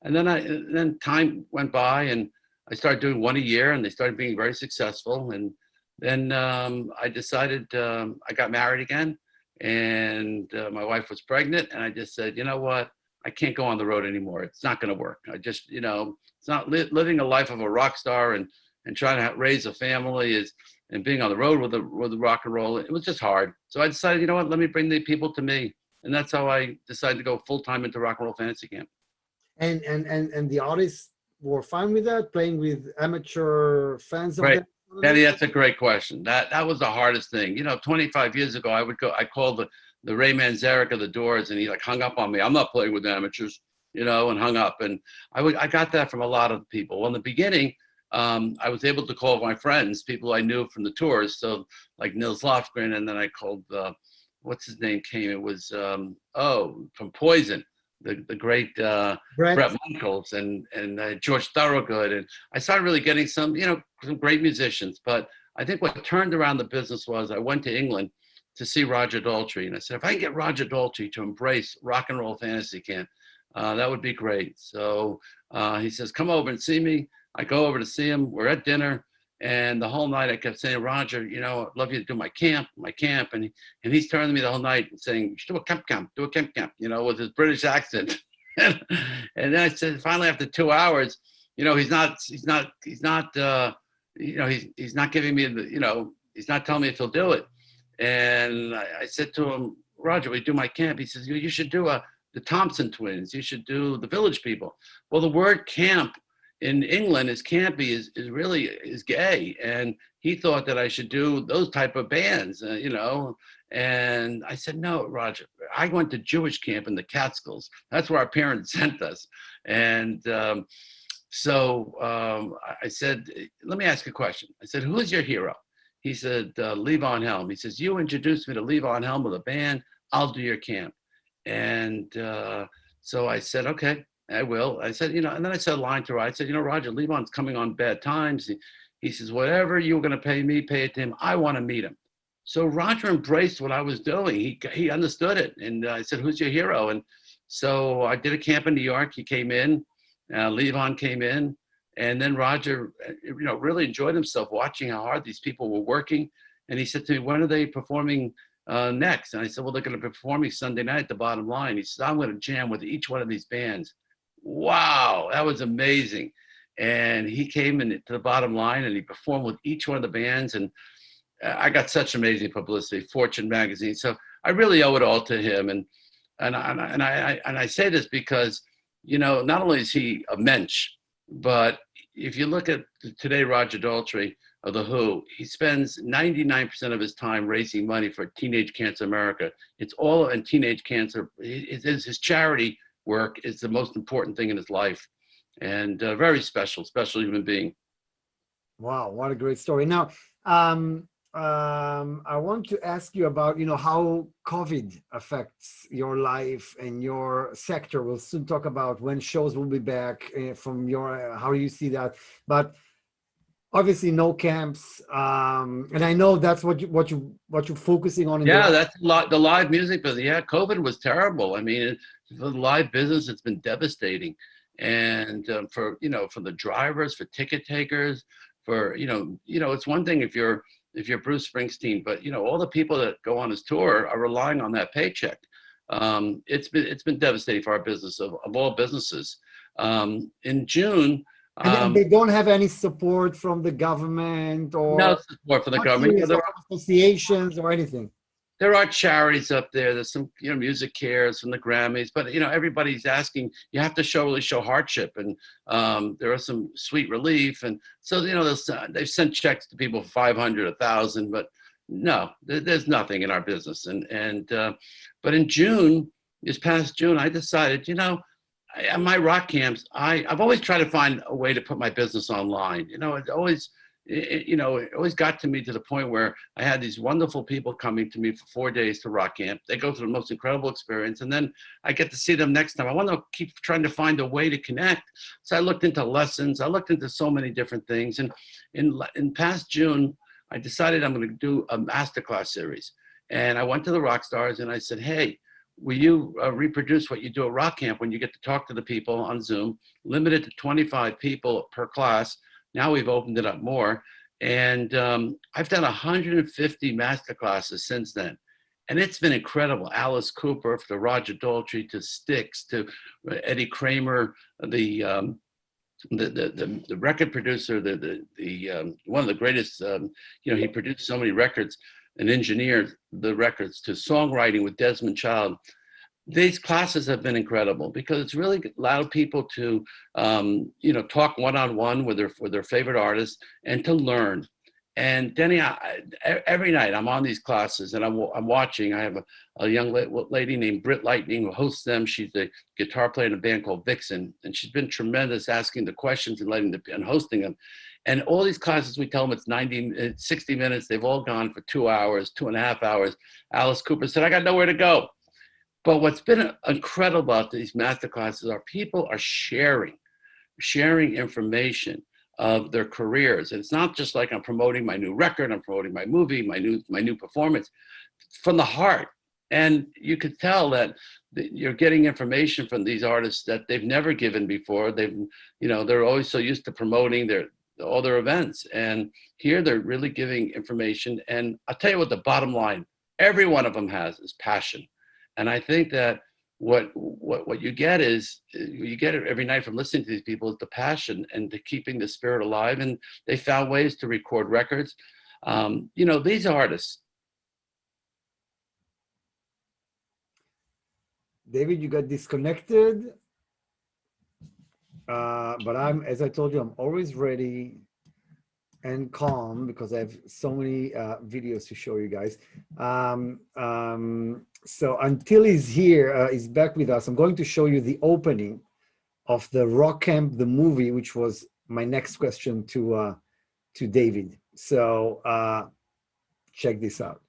then time went by, and I started doing one a year, and they started being very successful. And then I decided I got married again, and my wife was pregnant, and I just said, you know what? I can't go on the road anymore. It's not going to work. I just, it's not living a life of a rock star and trying to raise a family and being on the road with the rock and roll. It was just hard. So I decided, you know what? Let me bring the people to me, and that's how I decided to go full time into Rock and Roll Fantasy Camp. And the artists were fine with that, playing with amateur fans of Right. them? Eddie, that's a great question. That was the hardest thing. 25 years ago, I called the Ray Manzarek of the Doors, and he like hung up on me. I'm not playing with amateurs, and hung up. And I got that from a lot of people. Well, in the beginning, I was able to call my friends, people I knew from the tours. So like Nils Lofgren, and then I called, what's his name came? It was, from Poison, the great Brett Michaels and George Thorogood. And I started really getting some great musicians. But I think what turned around the business was I went to England to see Roger Daltrey. And I said, if I can get Roger Daltrey to embrace Rock and Roll Fantasy Camp, that would be great. So he says, come over and see me. I go over to see him. We're at dinner. And the whole night I kept saying, Roger, I'd love you to do my camp. And he's turning to me the whole night and saying, you should do a camp, with his British accent. And then I said, finally, after 2 hours, he's not giving me he's not telling me if he'll do it. And I said to him, Roger, we do my camp. He says, you should do the Thompson twins. You should do the Village People. Well, the word camp in England is campy, is really gay. And he thought that I should do those type of bands, And I said, no, Roger, I went to Jewish camp in the Catskills. That's where our parents sent us. And so I said, let me ask you a question. I said, who is your hero? He said, Levon Helm. He says, you introduced me to Levon Helm with a band. I'll do your camp. And so I said, okay, I will. I said, and then I said a line to her. I said, Roger, Levon's coming on bad times. He says, whatever you're going to pay me, pay it to him. I want to meet him. So Roger embraced what I was doing. He understood it. And I said, who's your hero? And so I did a camp in New York. He came in, Levon came in. And then Roger, really enjoyed himself watching how hard these people were working. And he said to me, when are they performing next? And I said, well, they're going to be performing Sunday night at the Bottom Line. He said, I'm going to jam with each one of these bands. Wow, that was amazing. And he came to the Bottom Line and he performed with each one of the bands. And I got such amazing publicity, Fortune magazine. So I really owe it all to him. And I say this because, not only is he a mensch, but if you look at today, Roger Daltrey of The Who, he spends 99% of his time raising money for Teenage Cancer America. It's all in teenage cancer. His charity work is the most important thing in his life, and very special human being. Wow, what a great story. Now, I want to ask you about, how COVID affects your life and your sector. We'll soon talk about when shows will be back from how you see that. But obviously, no camps, and I know that's what you're focusing on. That's the live music business. Yeah, COVID was terrible. I mean, for the live business, it's been devastating, and for the drivers, for ticket takers, for it's one thing if you're Bruce Springsteen, but all the people that go on his tour are relying on that paycheck. It's been devastating for our business of all businesses. In June, and they don't have any support from the government or no support from the government. There are associations or anything. There are charities up there. There's some music cares from the Grammys, but everybody's asking. You have to really show hardship, and there are some sweet relief, and so they've sent checks to people for 500, 1,000, but no, there's nothing in our business. But in June, this past June, I decided, at my rock camps, I've always tried to find a way to put my business online. It always got to me to the point where I had these wonderful people coming to me for 4 days to rock camp. They go through the most incredible experience, and then I get to see them next time. I want to keep trying to find a way to connect. So I looked into lessons. I looked into so many different things. And in past June, I decided I'm going to do a masterclass series. And I went to the rock stars and I said, hey, will you reproduce what you do at Rock Camp when you get to talk to the people on Zoom, limited to 25 people per class. Now we've opened it up more. And I've done 150 masterclasses since then. And it's been incredible. Alice Cooper, to Roger Daltrey, to Styx, to Eddie Kramer, the record producer, one of the greatest, he produced so many records and engineered the records, to songwriting with Desmond Child. These classes have been incredible because it's really allowed people to, talk one-on-one with their favorite artists and to learn. And Denny, every night I'm on these classes and I'm watching. I have a young lady named Britt Lightning who hosts them. She's a guitar player in a band called Vixen, and she's been tremendous asking the questions and hosting them. And all these classes, we tell them it's 60 minutes. They've all gone for 2 hours, 2.5 hours. Alice Cooper said, I got nowhere to go. But what's been incredible about these master classes are people are sharing information of their careers. And it's not just like I'm promoting my new record, I'm promoting my movie, my new performance, from the heart. And you could tell that you're getting information from these artists that they've never given before. They're always so used to promoting all their events. And here they're really giving information. And I'll tell you what the bottom line, every one of them has is passion. And I think that what you get is, you get it every night from listening to these people, is the passion and the keeping the spirit alive. And they found ways to record records. These artists. David, you got disconnected. But as I told you, I'm always ready and calm because I have so many videos to show you guys. So until he's here, he's back with us, I'm going to show you the opening of the Rock Camp, the movie, which was my next question to David. So check this out.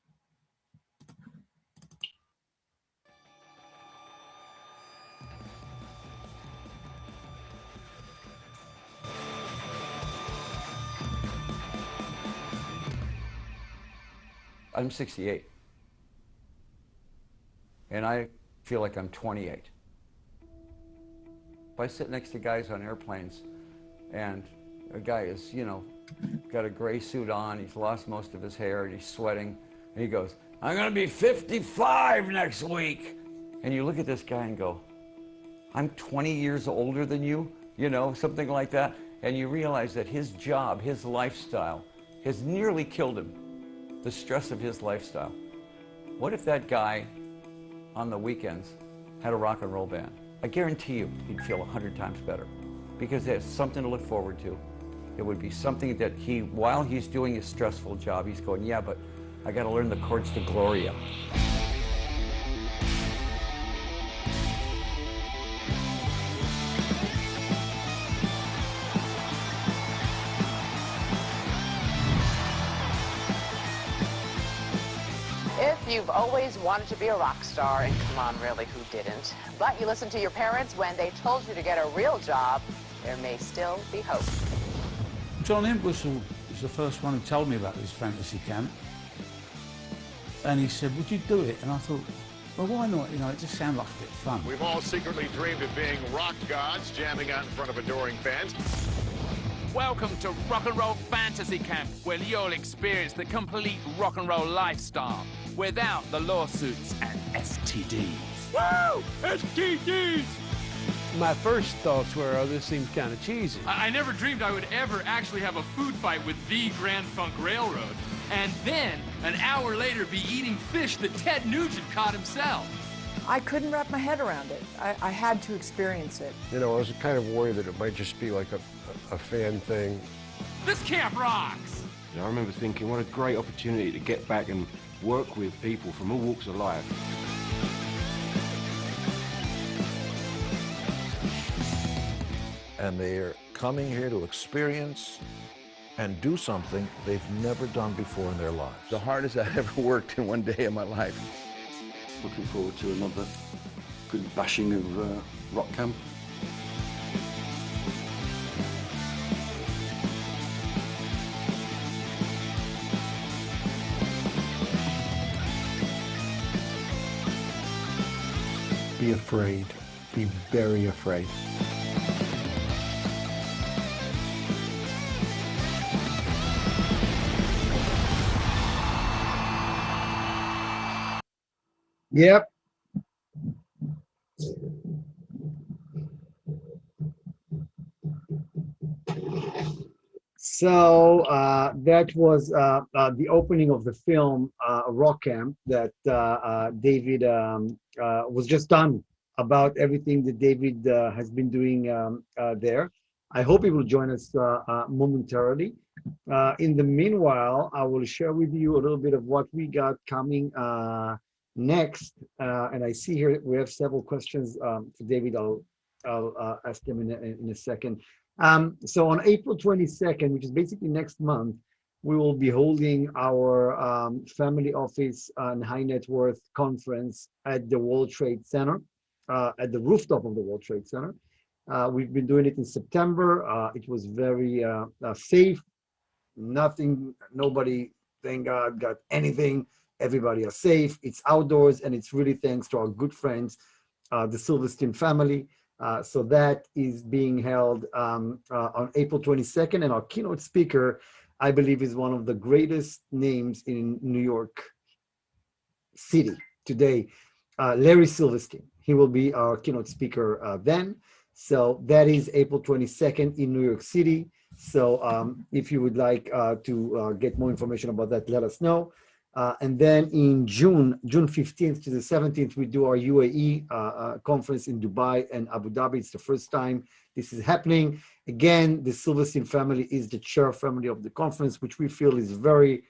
I'm 68. And I feel like I'm 28. If I sit next to guys on airplanes and a guy is, got a gray suit on, he's lost most of his hair, and he's sweating, and he goes, I'm gonna be 55 next week. And you look at this guy and go, I'm 20 years older than you, something like that. And you realize that his job, his lifestyle, has nearly killed him. The stress of his lifestyle. What if that guy on the weekends had a rock and roll band? I guarantee you he'd feel 100 times better because there's something to look forward to. It would be something that while he's doing his stressful job, he's going, yeah, but I got to learn the chords to Gloria. You've always wanted to be a rock star, and come on, really, who didn't? But you listened to your parents when they told you to get a real job. There may still be hope. John Entwistle was the first one who told me about this fantasy camp. And he said, would you do it? And I thought, well, why not? It just sounded like a bit of fun. We've all secretly dreamed of being rock gods, jamming out in front of adoring fans. Welcome to Rock and Roll Fantasy Camp, where you'll experience the complete rock and roll lifestyle without the lawsuits and STDs. Woo! STDs! My first thoughts were, oh, this seems kind of cheesy. I never dreamed I would ever actually have a food fight with the Grand Funk Railroad, and then an hour later be eating fish that Ted Nugent caught himself. I couldn't wrap my head around it. I had to experience it. I was kind of worried that it might just be like a fan thing. This camp rocks! I remember thinking, what a great opportunity to get back and work with people from all walks of life. And they're coming here to experience and do something they've never done before in their lives. The hardest I've ever worked in one day of my life. Looking forward to another good bashing of Rock Camp. be afraid. Be very afraid. Yep. So that was the opening of the film Rock Camp that David was just done about everything that David has been doing there. I hope he will join us momentarily. In the meanwhile, I will share with you a little bit of what we got coming next. And I see here we have several questions for David. I'll ask them in a second. So on April 22nd, which is basically next month, we will be holding our family office and high net worth conference at the World Trade Center, at the rooftop of the World Trade Center. We've been doing it in September. It was very safe. Nobody, thank God, got anything. Everybody are safe. It's outdoors, and it's really thanks to our good friends, the Silverstein family. So that is being held on April 22nd, and our keynote speaker, I believe, is one of the greatest names in New York City today, Larry Silverstein. He will be our keynote speaker then. So that is April 22nd in New York City. So if you would like to get more information about that, let us know. And then in June 15th to the 17th, we do our UAE conference in Dubai and Abu Dhabi. It's the first time this is happening. Again, the Silverstein family is the chair family of the conference, which we feel is very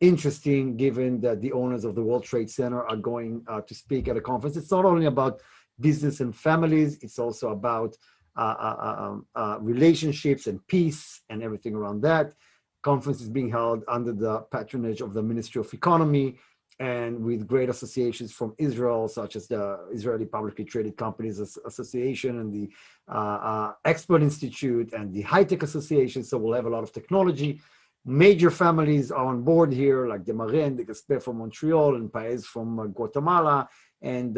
interesting given that the owners of the World Trade Center are going to speak at a conference. It's not only about business and families, it's also about relationships and peace and everything around that. Conference is being held under the patronage of the Ministry of Economy and with great associations from Israel, such as the Israeli Publicly Traded Companies Association and the Expert Institute and the High Tech Association. So we'll have a lot of technology. Major families are on board here, like the Marin, the Gaspé from Montreal, and Paez from Guatemala, and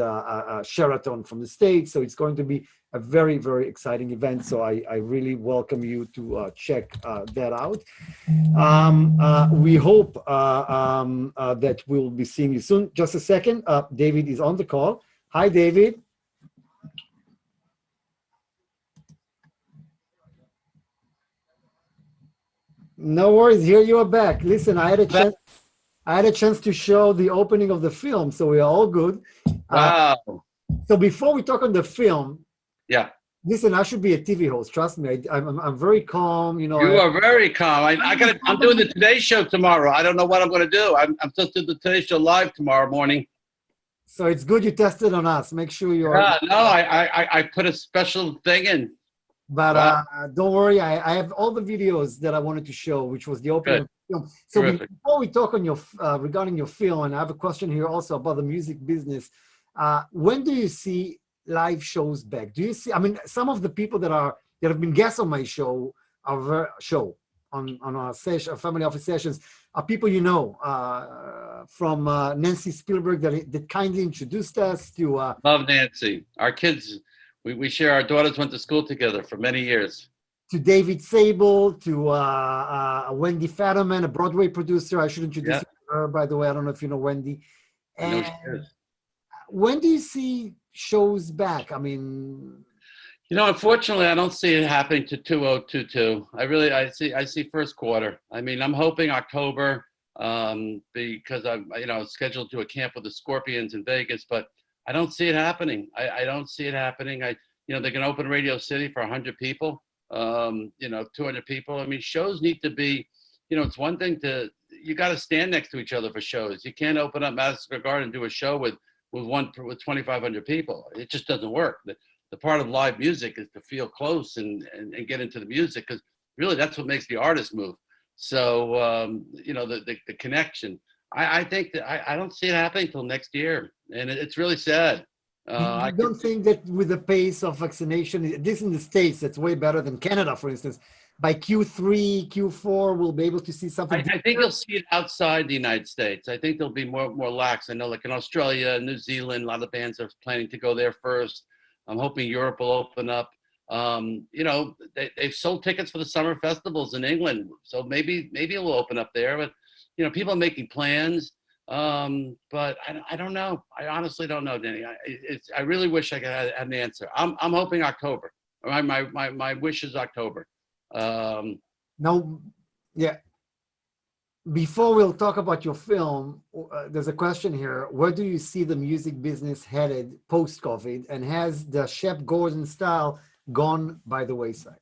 Sheraton from the States. So it's going to be a very, very exciting event. So I really welcome you to check that out. We hope that we'll be seeing you soon. Just a second. David is on the call. Hi, David. No worries. Here you are back. Listen, I had a chance to show the opening of the film, so we are all good. Wow. So before we talk on the film, yeah. Listen, I should be a TV host. Trust me, I'm very calm. You know, you are very calm. I'm doing the Today Show tomorrow. I don't know what I'm going to do. I'm supposed to do the Today Show live tomorrow morning. So it's good you tested on us. Make sure you are. Yeah, no, I put a special thing in. But wow. Don't worry, I have all the videos that I wanted to show, which was the opening of the film. So before we talk on your regarding your film, and I have a question here also about the music business. When do you see live shows back? Do you see? I mean, some of the people that have been guests on my show, our show on our session, family office sessions, are people you know from Nancy Spielberg that kindly introduced us to. Love Nancy. Our kids. We share, our daughters went to school together for many years. To David Sable, to Wendy Fetterman, a Broadway producer. I should introduce her, by the way. I don't know if you know Wendy. And I know she is. When do you see shows back? I mean, you know, unfortunately, I don't see it happening to 2022. I see first quarter. I mean, I'm hoping October because I'm scheduled to a camp with the Scorpions in Vegas, but I don't see it happening. I don't see it happening. They're going to open Radio City for 100 people, 200 people. I mean, shows need to be, it's one thing you got to stand next to each other for shows. You can't open up Madison Square Garden and do a show with 2,500 people. It just doesn't work. The part of live music is to feel close and get into the music, because really that's what makes the artist move. So, the connection. I think that I don't see it happening until next year, and it's really sad. I don't think that with the pace of vaccination, this in the States, that's way better than Canada, for instance. by Q3, Q4, we'll be able to see something. I think you'll see it outside the United States. I think there'll be more lax. I know, like in Australia, New Zealand, a lot of bands are planning to go there first. I'm hoping Europe will open up. You know, they've sold tickets for the summer festivals in England, so maybe it will open up there. But you know, people are making plans. But I don't know. I honestly don't know, Danny. I really wish I could have an answer. I'm hoping October. My wish is October. Now, yeah. Before we'll talk about your film, there's a question here. Where do you see the music business headed post-COVID, and has the Shep Gordon style gone by the wayside?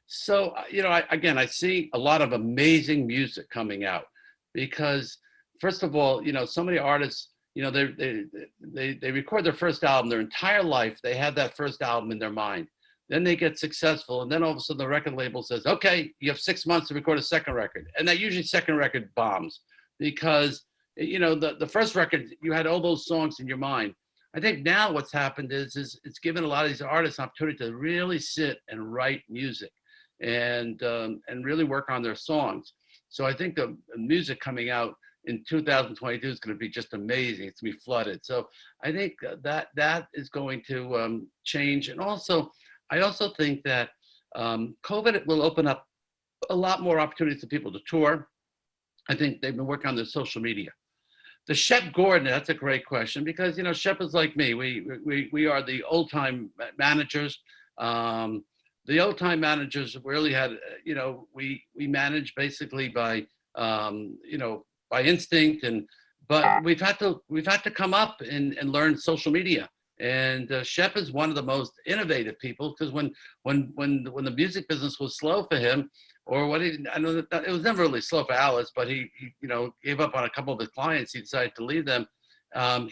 So, you know, I see a lot of amazing music coming out because, first of all, you know, so many artists, you know, they record their first album, their entire life, they have that first album in their mind. Then they get successful, and then all of a sudden the record label says, okay, you have 6 months to record a second record. And that usually second record bombs because, you know, the first record, you had all those songs in your mind. I think now what's happened is it's given a lot of these artists an opportunity to really sit and write music and really work on their songs. So I think the music coming out in 2022 is going to be just amazing. It's going to be flooded. So I think that is going to change. And also, I also think that COVID will open up a lot more opportunities for people to tour. I think they've been working on their social media. The Shep Gordon, that's a great question because, you know, Shep is like me. We are the old time managers. The old time managers really had, you know, we manage basically by, you know, by instinct, but we've had to come up and learn social media. And Shep is one of the most innovative people because when the music business was slow for him, or I know that it was never really slow for Alice, but he you know, gave up on a couple of his clients. He decided to leave them.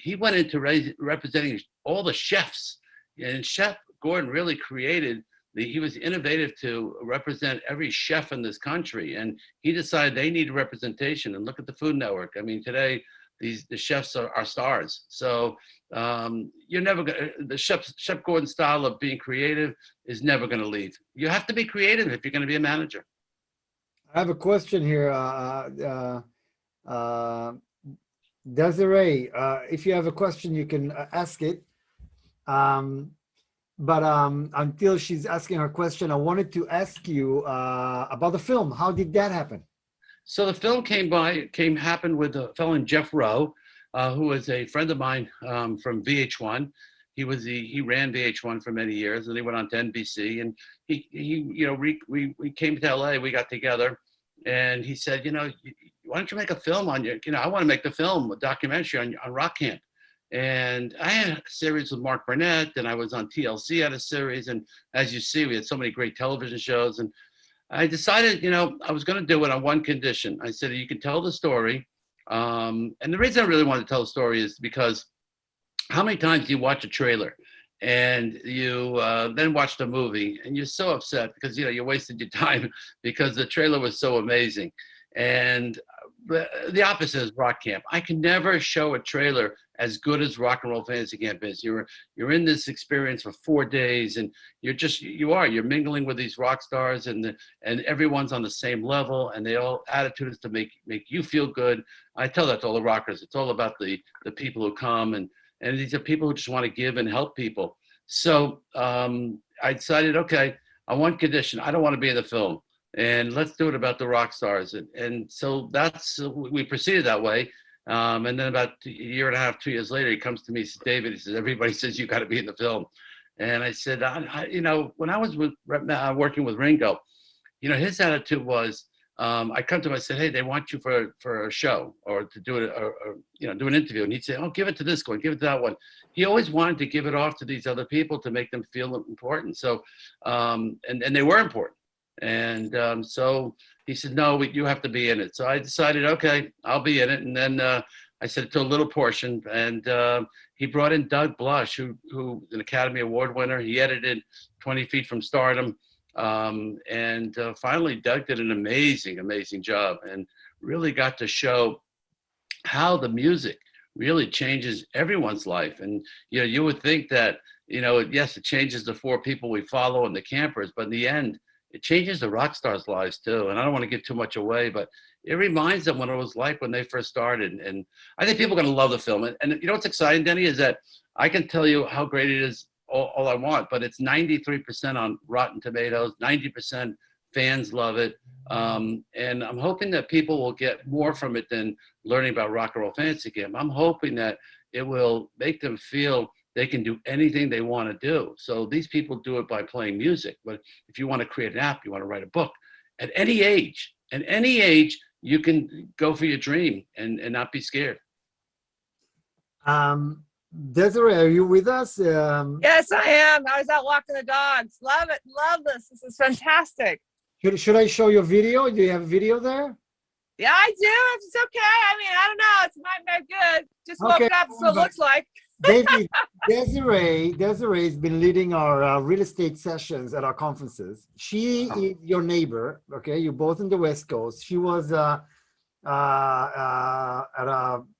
He went into representing all the chefs, and Shep Gordon really created. He was innovative to represent every chef in this country, and he decided they need representation. And look at the Food Network. I mean, today the chefs are stars. So you're never gonna, the Shep Gordon style of being creative is never going to leave. You have to be creative if you're going to be a manager. I have a question here, Desiree. If you have a question, you can ask it. But until she's asking her question, I wanted to ask you about the film. How did that happen? So the film happened with a fellow named Jeff Rowe, who was a friend of mine from VH1. He ran VH1 for many years, and he went on to NBC. And he you know, we came to LA. We got together, and he said, you know, why don't you make a film on you? You know, I want to make the film, a documentary on rock camp. And I had a series with Mark Burnett, and I was on TLC at a series. And as you see, we had so many great television shows. And I decided, you know, I was going to do it on one condition. I said, you can tell the story. And the reason I really wanted to tell the story is because how many times do you watch a trailer and you then watch the movie and you're so upset because, you know, you wasted your time because the trailer was so amazing. And the opposite is rock camp. I can never show a trailer as good as Rock and Roll Fantasy Camp is. You're in this experience for 4 days, and you're mingling with these rock stars, and everyone's on the same level, and they all attitude is to make you feel good. I tell that to all the rockers. It's all about the people who come, and these are people who just want to give and help people. So I decided, okay, on one condition, I don't want to be in the film, and let's do it about the rock stars. And so we proceeded that way. And then about a year and a half, 2 years later, he comes to me, he says, David, he says, everybody says you got to be in the film. And I said, you know, when I was working with Ringo, you know, his attitude was, I come to him, I said, hey, they want you for a show or to do it, or you know, do an interview. And he'd say, oh, give it to this one, give it to that one. He always wanted to give it off to these other people to make them feel important. So, and they were important. And so he said, no, you have to be in it. So I decided, okay, I'll be in it. And then I said to a little portion. And he brought in Doug Blush, who's an Academy Award winner. He edited 20 Feet from Stardom. And finally, Doug did an amazing, amazing job and really got to show how the music really changes everyone's life. And, you know, you would think that, you know, yes, it changes the 4 people we follow and the campers, but in the end, it changes the rock stars' lives too. And I don't want to give too much away, but it reminds them what it was like when they first started. And I think people are going to love the film. And you know what's exciting, Denny, is that I can tell you how great it is all I want, but it's 93% on Rotten Tomatoes, 90% fans love it. And I'm hoping that people will get more from it than learning about Rock and Roll Fantasy Camp. I'm hoping that it will make them feel they can do anything they want to do. So these people do it by playing music. But if you want to create an app, you want to write a book, at any age, you can go for your dream and not be scared. Desiree, are you with us? Yes, I am. I was out walking the dogs. Love it. Love this. This is fantastic. Should I show your video? Do you have a video there? Yeah, I do. It's okay. I mean, I don't know. It's not good. Just woke Okay, up. So it looks like. David, Desiree's been leading our real estate sessions at our conferences. She is your neighbor. Okay, you're both in the West Coast. She was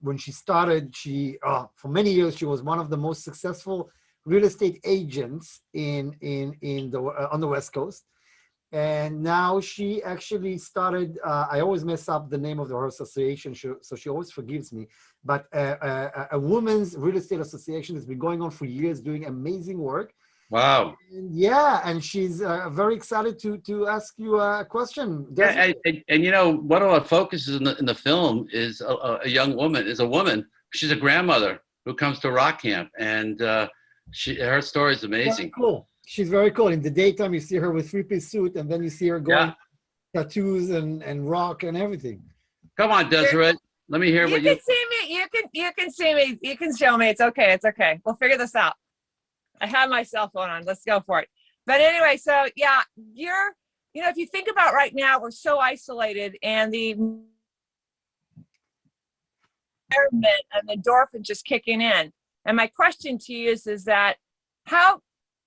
when she started. For many years she was one of the most successful real estate agents on the West Coast. And now she actually started, I always mess up the name of her association, so she always forgives me, but a women's real estate association has been going on for years, doing amazing work. Wow. And she's very excited to ask you a question. Yeah, and you know, one of our focuses in the film is a young woman, she's a grandmother who comes to rock camp, and her story is amazing. Very cool. She's very cool. In the daytime, you see her with three-piece suit, and then you see her going tattoos and rock and everything. Come on, Desiree. Let me hear what you can see me. You can see me. You can show me. It's okay. It's okay. We'll figure this out. I have my cell phone on. Let's go for it. But anyway, so yeah, if you think about right now, we're so isolated, and the environment and the endorphin just kicking in. And my question to you is that how,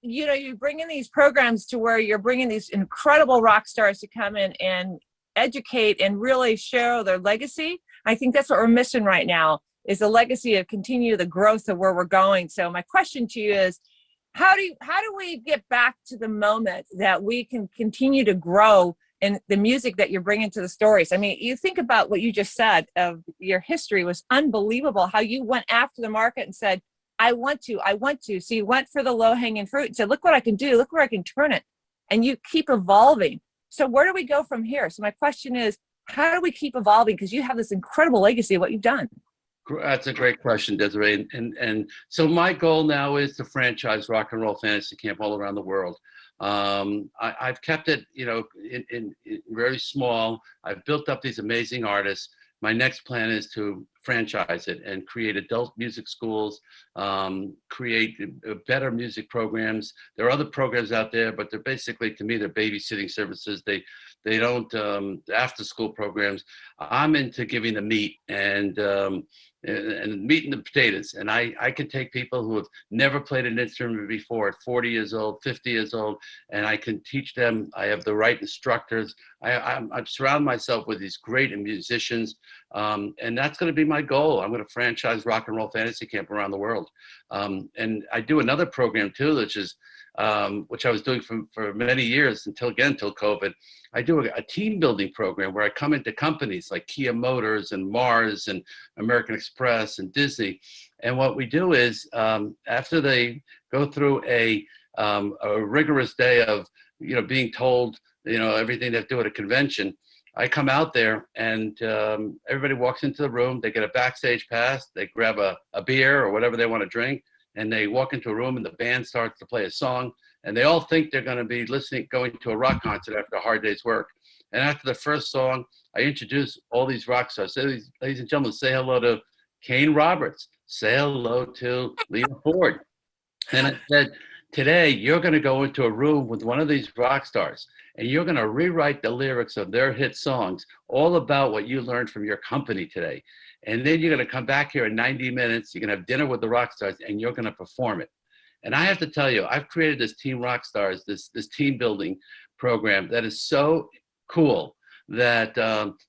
you bring in these programs to where you're bringing these incredible rock stars to come in and educate and really show their legacy. I think that's what we're missing right now, is the legacy of continue the growth of where we're going. So my question to you is, how do we get back to the moment that we can continue to grow in the music that you're bringing to the stories? I mean, you think about what you just said of your history was unbelievable, how you went after the market and said, I want to. So you went for the low-hanging fruit and said, look what I can do. Look where I can turn it. And you keep evolving. So where do we go from here? So my question is, how do we keep evolving? Because you have this incredible legacy of what you've done. That's a great question, Desiree. And so my goal now is to franchise Rock and Roll Fantasy Camp all around the world. I've kept it, in very small. I've built up these amazing artists. My next plan is to franchise it and create adult music schools, create better music programs. There are other programs out there, but they're basically, to me, they're babysitting services. They don't after school programs. I'm into giving the meat and meat and the potatoes. And I can take people who have never played an instrument before at 40 years old, 50 years old, and I can teach them. I have the right instructors. I've surrounded myself with these great musicians, and that's going to be my goal. I'm going to franchise Rock and Roll Fantasy Camp around the world. And I do another program too, which I was doing for many years until COVID. I do a team building program where I come into companies like Kia Motors and Mars and American Express and Disney. And what we do is after they go through a rigorous day of, being told, everything they have to do at a convention, I come out there and everybody walks into the room, they get a backstage pass, they grab a beer or whatever they want to drink, and they walk into a room and the band starts to play a song, and they all think they're going to be going to a rock concert after a hard day's work. And after the first song, I introduce all these rock stars. Say, ladies and gentlemen, say hello to Kane Roberts. Say hello to Lena Ford. And I said, today, you're going to go into a room with one of these rock stars, and you're going to rewrite the lyrics of their hit songs, all about what you learned from your company today. And then you're going to come back here in 90 minutes. You're going to have dinner with the rock stars, and you're going to perform it. And I have to tell you, I've created this Team Rock Stars, this team building program that is so cool that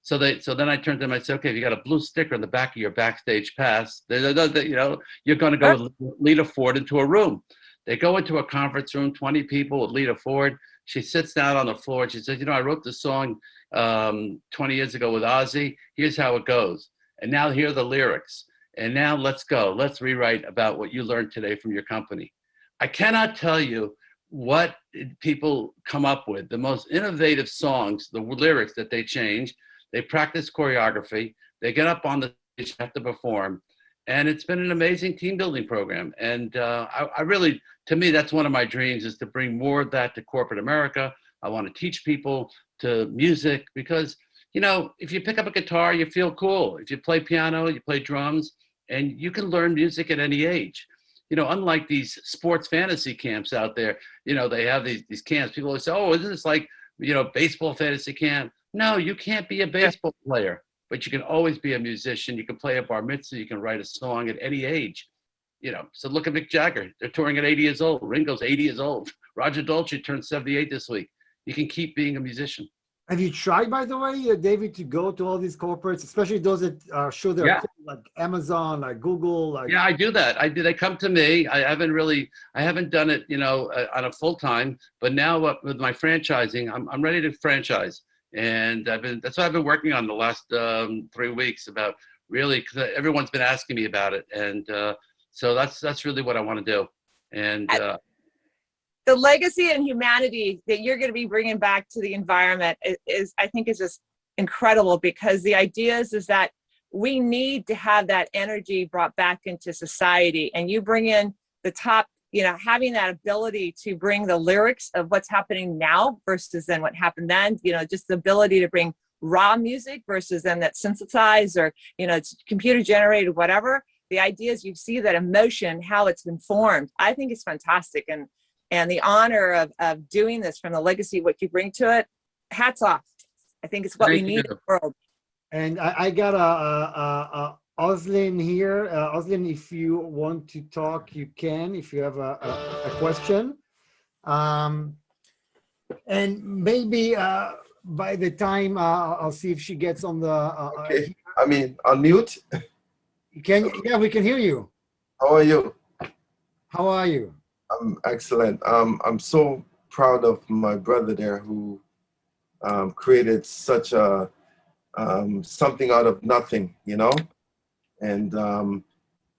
so then I turned to them, I said, okay, if you got a blue sticker in the back of your backstage pass, you're going to go with Lena Ford into a room. They go into a conference room, 20 people with Lita Ford. She sits down on the floor and she says, you know, I wrote this song 20 years ago with Ozzy. Here's how it goes. And now here are the lyrics. And now let's go. Let's rewrite about what you learned today from your company. I cannot tell you what people come up with, the most innovative songs, the lyrics that they change. They practice choreography. They get up on the stage, have to perform. And it's been an amazing team building program. And I really, to me, that's one of my dreams, is to bring more of that to corporate America. I want to teach people to music because, you know, if you pick up a guitar, you feel cool. If you play piano, you play drums, and you can learn music at any age. You know, unlike these sports fantasy camps out there, you know, they have these camps. People always say, oh, isn't this like, you know, baseball fantasy camp? No, you can't be a baseball player, but you can always be a musician. You can play a bar mitzvah. You can write a song at any age. You know, so look at Mick Jagger. They're touring at 80 years old. Ringo's 80 years old. Roger Dolce turned 78 this week. You can keep being a musician. Have you tried, by the way, David, to go to all these corporates, especially those that are sure they're cool, like Amazon, like Google? Like... Yeah, I do that. I do. They come to me. I haven't done it, you know, on a full time. But now with my franchising, I'm ready to franchise, and that's what I've been working on the last 3 weeks about really, because everyone's been asking me about it, and so that's really what I want to do, and. The legacy and humanity that you're going to be bringing back to the environment is I think is just incredible, because the idea is that we need to have that energy brought back into society, and you bring in the top, you know, having that ability to bring the lyrics of what's happening now versus then what happened then, you know, just the ability to bring raw music versus then that synthesized or, you know, it's computer generated, whatever. The idea is you see that emotion, how it's been formed. I think it's fantastic. And the honor of doing this from the legacy, what you bring to it, hats off. I think it's what we need in the world. And I got Oslin here. Oslin, if you want to talk, you can, if you have a question. And maybe by the time, I'll see if she gets on the... okay, I mean, unmute. Yeah, we can hear you. How are you? How are you? I'm excellent. I'm so proud of my brother there who created such a something out of nothing, you know? And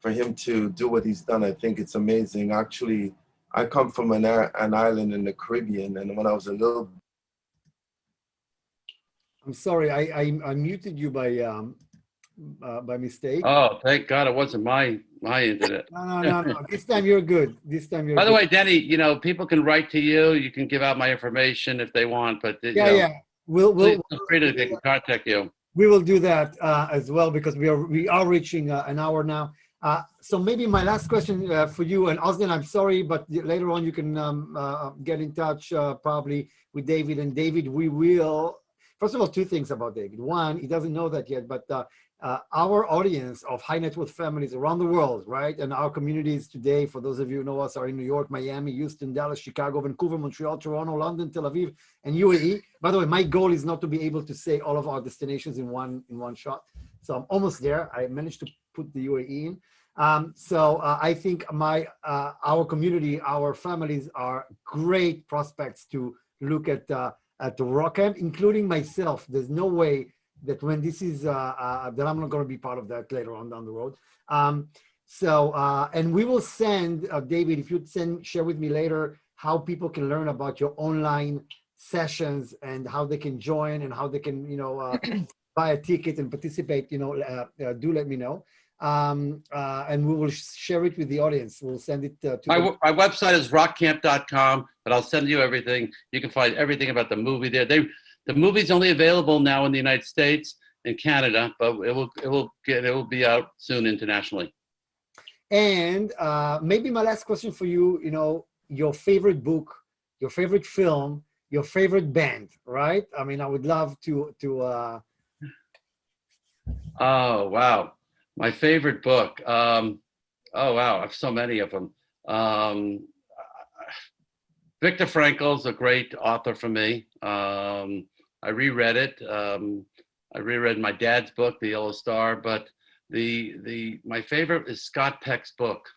for him to do what he's done, I think it's amazing. Actually, I come from an island in the Caribbean, and when I was a little... I'm sorry, I muted you by mistake. Oh, thank God it wasn't my internet. No. This time you're good. This time you're By good. the way, Denny, you know, people can write to you. You can give out my information if they want, but you know, yeah. We'll feel free to contact you. We will do that as well, because we are reaching an hour now. So maybe my last question for you, and Osden, I'm sorry, but later on you can get in touch probably with David. And David, we will, first of all, two things about David. One, he doesn't know that yet, but our audience of high net worth families around the world, right? And our communities today, for those of you who know us, are in New York, Miami, Houston, Dallas, Chicago, Vancouver, Montreal, Toronto, London, Tel Aviv, and UAE. By the way, my goal is not to be able to say all of our destinations in one shot. So I'm almost there. I managed to put the UAE in. So I think our community, our families are great prospects to look at the Rock Camp, including myself. There's no way that when this is that I'm not going to be part of that later on down the road. And we will send David, if you'd share with me later how people can learn about your online sessions and how they can join and how they can, you know, buy a ticket and participate. You know, do let me know. And we will share it with the audience. We'll send it to my website is rockcamp.com, but I'll send you everything. You can find everything about the movie there. The movie's only available now in the United States and Canada, but it will be out soon internationally. And maybe my last question for you, you know, your favorite book, your favorite film, your favorite band, right? I mean, I would love to Oh, wow. My favorite book. Oh, wow. I have so many of them. Viktor Frankl's a great author for me. I reread it. I reread my dad's book, The All-Starr, but my favorite is Scott Peck's book.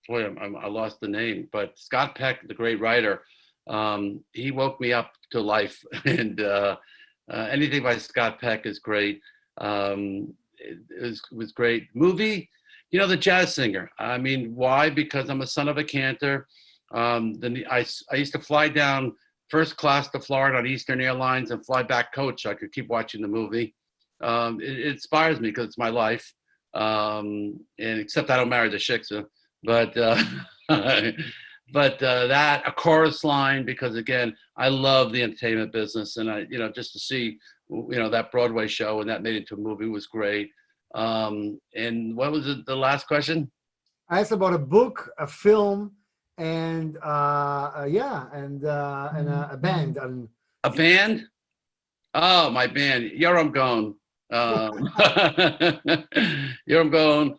boy, I lost the name, but Scott Peck, the great writer, he woke me up to life. And anything by Scott Peck is great. It was great. Movie, you know, The Jazz Singer. I mean, why? Because I'm a son of a cantor. Then I used to fly down first class to Florida on Eastern Airlines and fly back coach. So I could keep watching the movie. It inspires me because it's my life. And except I don't marry the Shiksa, but that a chorus line, because again, I love the entertainment business, and I, you know, just to see, you know, that Broadway show and that made it into a movie was great. And what was it, the last question? I asked about a book, a film, and and a band. A band? Oh, my band, Yoram Gone. Yoram Gone.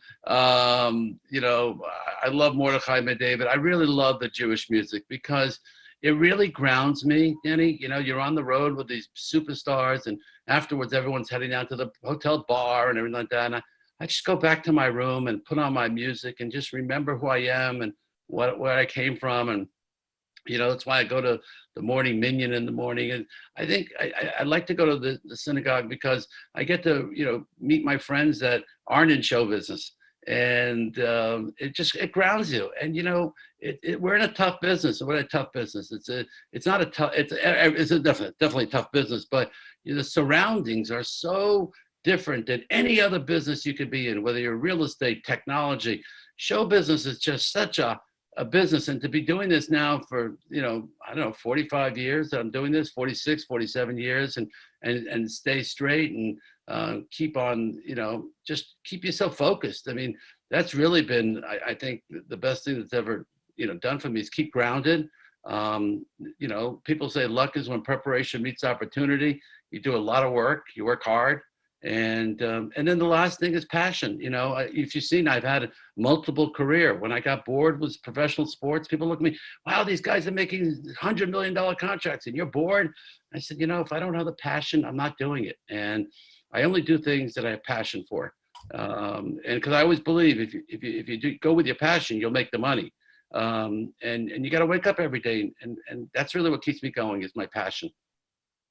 You know, I love Mordechai David. I really love the Jewish music because it really grounds me, Danny. You know, you're on the road with these superstars, and afterwards everyone's heading down to the hotel bar and everything like that. And I just go back to my room and put on my music and just remember who I am and where I came from. And, you know, that's why I go to the morning minyan in the morning. And I think I like to go to the synagogue because I get to, you know, meet my friends that aren't in show business. And it grounds you. And, you know, we're in a tough business. We're in a tough business. It's a definitely a tough business, but you know, the surroundings are so different than any other business you could be in, whether you're real estate, technology. Show business is just such a business. And to be doing this now for, you know, I don't know, 45 years that I'm doing this, 46, 47 years, and stay straight and keep on, you know, just keep yourself focused. I mean, that's really been, I think, the best thing that's ever, you know, done for me is keep grounded. You know, people say luck is when preparation meets opportunity. You do a lot of work, you work hard. And then the last thing is passion. You know, if you've seen, I've had a multiple career. When I got bored with professional sports, people look at me, wow, these guys are making $100 million contracts and you're bored. I said, you know, if I don't have the passion, I'm not doing it. And I only do things that I have passion for. And because I always believe if you go with your passion, you'll make the money. And you got to wake up every day. And that's really what keeps me going is my passion.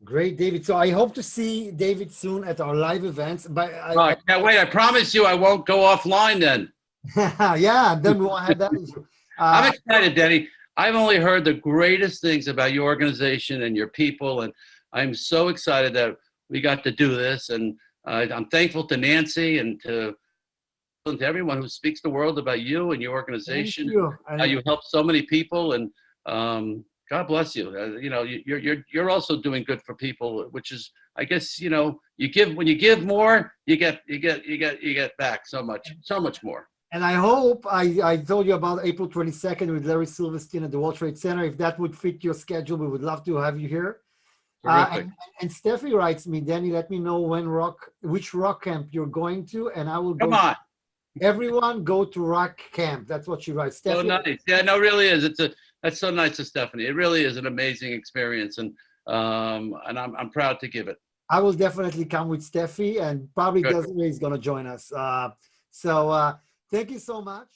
Great, David. So I hope to see David soon at our live events. But I can't wait. I promise you I won't go offline then. Yeah, then we won't have that issue. I'm excited, Denny. I've only heard the greatest things about your organization and your people, and I'm so excited that we got to do this. And I'm thankful to Nancy and to everyone who speaks the world about you and your organization. Thank you. How you help so many people, and God bless you. You know, you're also doing good for people, which is, I guess, you know, when you give more, you get back so much more. And I hope I told you about April 22nd with Larry Silverstein at the World Trade Center. If that would fit your schedule, we would love to have you here. And Steffi writes me, Danny, let me know which rock camp you're going to, and I will go. Come on. Everyone go to rock camp. That's what she writes. So nice. Yeah, no, it really is. That's so nice of Stephanie. It really is an amazing experience, and I'm proud to give it. I will definitely come with Steffi, and probably Desiree is going to join us. So thank you so much.